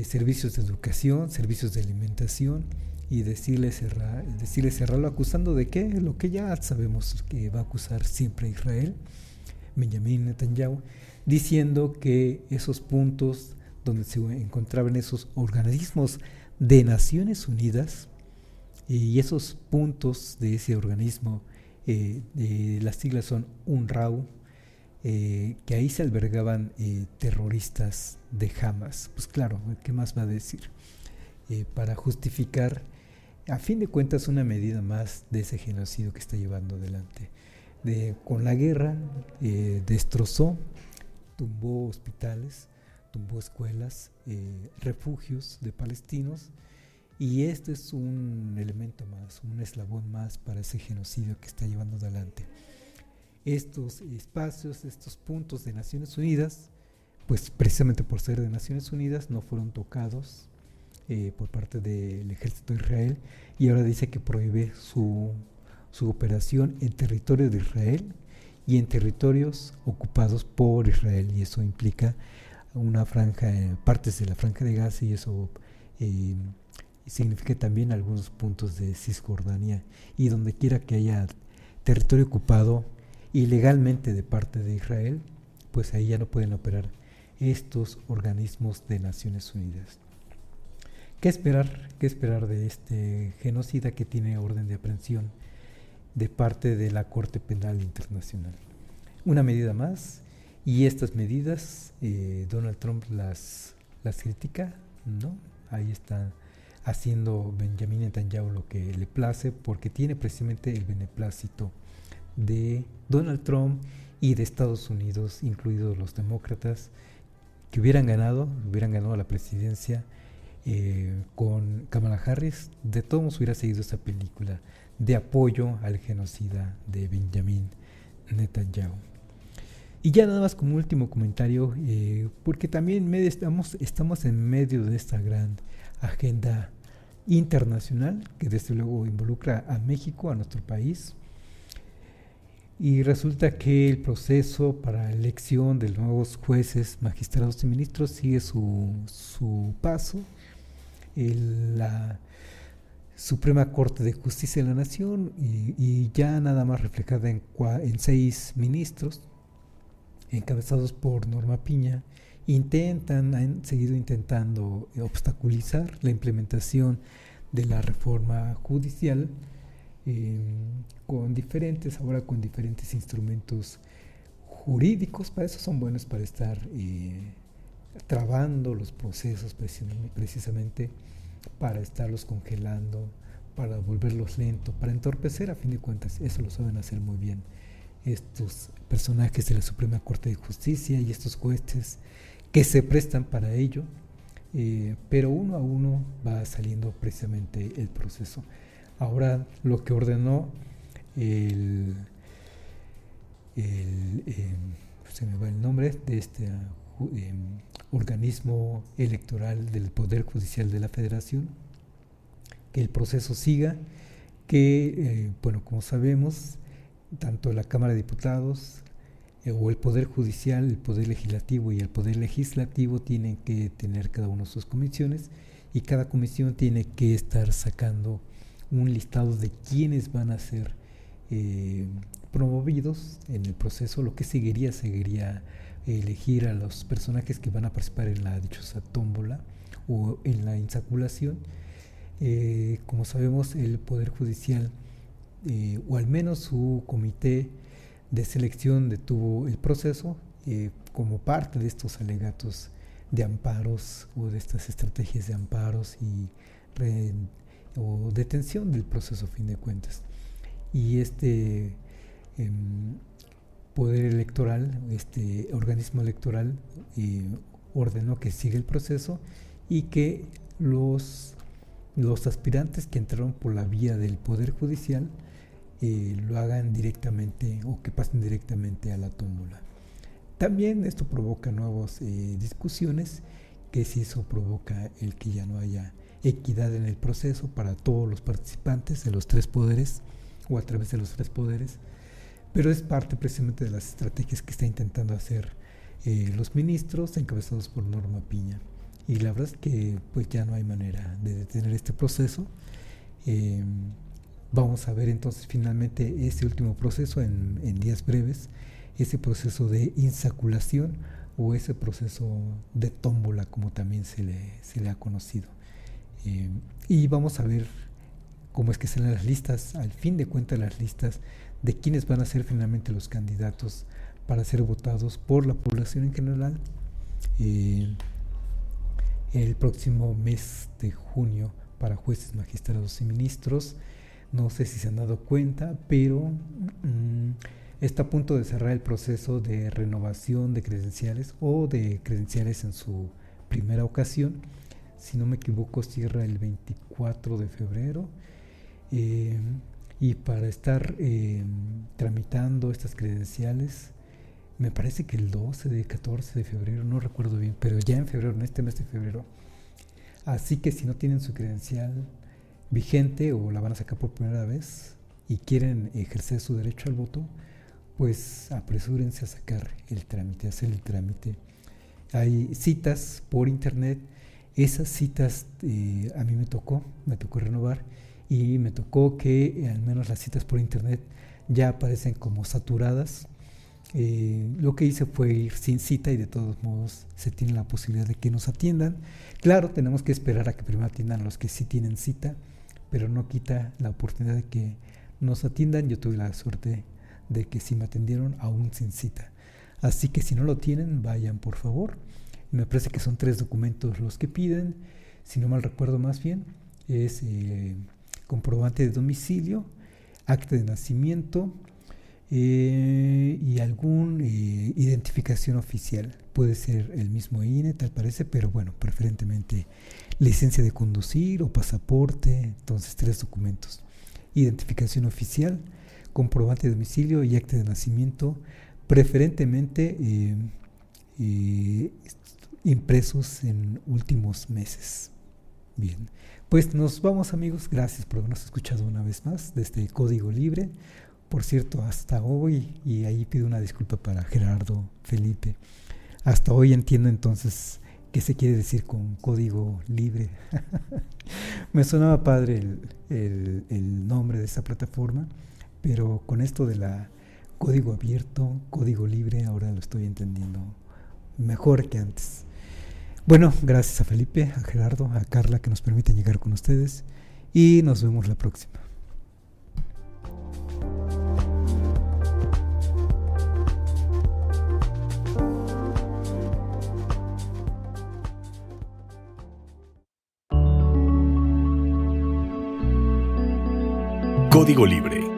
B: servicios de educación, servicios de alimentación, y decirle cerrarlo, acusando de qué, lo que ya sabemos que va a acusar siempre Israel, Benjamin Netanyahu, diciendo que esos puntos donde se encontraban esos organismos de Naciones Unidas, y esos puntos de ese organismo, las siglas son UNRWA, que ahí se albergaban terroristas de Hamas. Pues claro, ¿qué más va a decir? Para justificar, a fin de cuentas, una medida más de ese genocidio que está llevando adelante. Con la guerra destrozó, tumbó hospitales, tumbó escuelas, refugios de palestinos, y este es un elemento más, un eslabón más para ese genocidio que está llevando adelante. Estos espacios, estos puntos de Naciones Unidas, pues precisamente por ser de Naciones Unidas, no fueron tocados por parte del ejército de Israel, y ahora dice que prohíbe su operación en territorio de Israel y en territorios ocupados por Israel, y eso implica una franja, partes de la franja de Gaza, y eso significa también algunos puntos de Cisjordania, y donde quiera que haya territorio ocupado ilegalmente de parte de Israel, pues ahí ya no pueden operar estos organismos de Naciones Unidas. ¿Qué esperar de este genocida que tiene orden de aprehensión de parte de la Corte Penal Internacional? Una medida más, y estas medidas Donald Trump las critica, ¿no? Ahí está haciendo Benjamin Netanyahu lo que le place, porque tiene precisamente el beneplácito de Donald Trump y de Estados Unidos, incluidos los demócratas, que hubieran ganado la presidencia con Kamala Harris. De todos modos hubiera seguido esta película de apoyo al genocida de Benjamin Netanyahu. Y ya nada más como último comentario, porque también estamos en medio de esta gran agenda internacional que desde luego involucra a México, a nuestro país, y resulta que el proceso para la elección de nuevos jueces, magistrados y ministros sigue su paso. La Suprema Corte de Justicia de la Nación, y ya nada más reflejada en 6 ministros, encabezados por Norma Piña, han seguido intentando obstaculizar la implementación de la reforma judicial, con diferentes instrumentos jurídicos. Para eso son buenos, para estar trabando los procesos, precisamente para estarlos congelando, para volverlos lentos, para entorpecer. A fin de cuentas, eso lo saben hacer muy bien estos personajes de la Suprema Corte de Justicia y estos jueces que se prestan para ello, pero uno a uno va saliendo precisamente el proceso. Ahora, lo que ordenó se me va el nombre de este organismo electoral del Poder Judicial de la Federación, que el proceso siga, que, como sabemos, tanto la Cámara de Diputados o el Poder Judicial, el Poder Legislativo y el Poder Legislativo tienen que tener cada uno sus comisiones, y cada comisión tiene que estar sacando un listado de quiénes van a ser promovidos en el proceso. Lo que seguiría elegir a los personajes que van a participar en la dichosa tómbola o en la insaculación. Como sabemos, el Poder Judicial, o al menos su comité de selección, detuvo el proceso como parte de estos alegatos de amparos o de estas estrategias de amparos o detención del proceso, a fin de cuentas. Y este poder electoral, este organismo electoral, ordenó que siga el proceso y que los aspirantes que entraron por la vía del Poder Judicial lo hagan directamente, o que pasen directamente a la tómbola. También esto provoca nuevas discusiones, que si eso provoca el que ya no haya equidad en el proceso para todos los participantes de los 3 poderes, o a través de los 3 poderes, pero es parte precisamente de las estrategias que está intentando hacer los ministros encabezados por Norma Piña. Y la verdad es que pues ya no hay manera de detener este proceso. Vamos a ver entonces finalmente este último proceso en días breves, ese proceso de insaculación o ese proceso de tómbola, como también se le ha conocido. Y vamos a ver cómo es que salen las listas, al fin de cuentas las listas de quiénes van a ser finalmente los candidatos para ser votados por la población en general el próximo mes de junio para jueces, magistrados y ministros. No sé si se han dado cuenta, pero está a punto de cerrar el proceso de renovación de credenciales o de credenciales en su primera ocasión. Si no me equivoco, cierra el 24 de febrero. Y para estar tramitando estas credenciales, me parece que el 14 de febrero, no recuerdo bien, pero ya en febrero, en este mes de febrero. Así que si no tienen su credencial vigente o la van a sacar por primera vez y quieren ejercer su derecho al voto, pues apresúrense a sacar el trámite, a hacer el trámite. Hay citas por internet. Esas citas a mí me tocó renovar, y me tocó que al menos las citas por internet ya aparecen como saturadas. Lo que hice fue ir sin cita, y de todos modos se tiene la posibilidad de que nos atiendan. Claro, tenemos que esperar a que primero atiendan los que sí tienen cita, pero no quita la oportunidad de que nos atiendan. Yo tuve la suerte de que sí me atendieron aún sin cita. Así que si no lo tienen, vayan por favor. Me parece que son 3 documentos los que piden, si no mal recuerdo. Más bien es comprobante de domicilio, acta de nacimiento y algún identificación oficial. Puede ser el mismo INE, tal parece, pero bueno, preferentemente licencia de conducir o pasaporte. Entonces 3 documentos: identificación oficial, comprobante de domicilio y acta de nacimiento, preferentemente impresos en últimos meses. Bien, pues nos vamos, amigos. Gracias por habernos escuchado una vez más desde Código Libre. Por cierto, hasta hoy, y ahí pido una disculpa para Gerardo, Felipe, hasta hoy entiendo entonces qué se quiere decir con Código Libre. Me sonaba padre el nombre de esa plataforma, pero con esto de la código abierto, Código Libre, ahora lo estoy entendiendo mejor que antes. Bueno, gracias a Felipe, a Gerardo, a Carla, que nos permiten llegar con ustedes, y nos vemos la próxima.
A: Código Libre.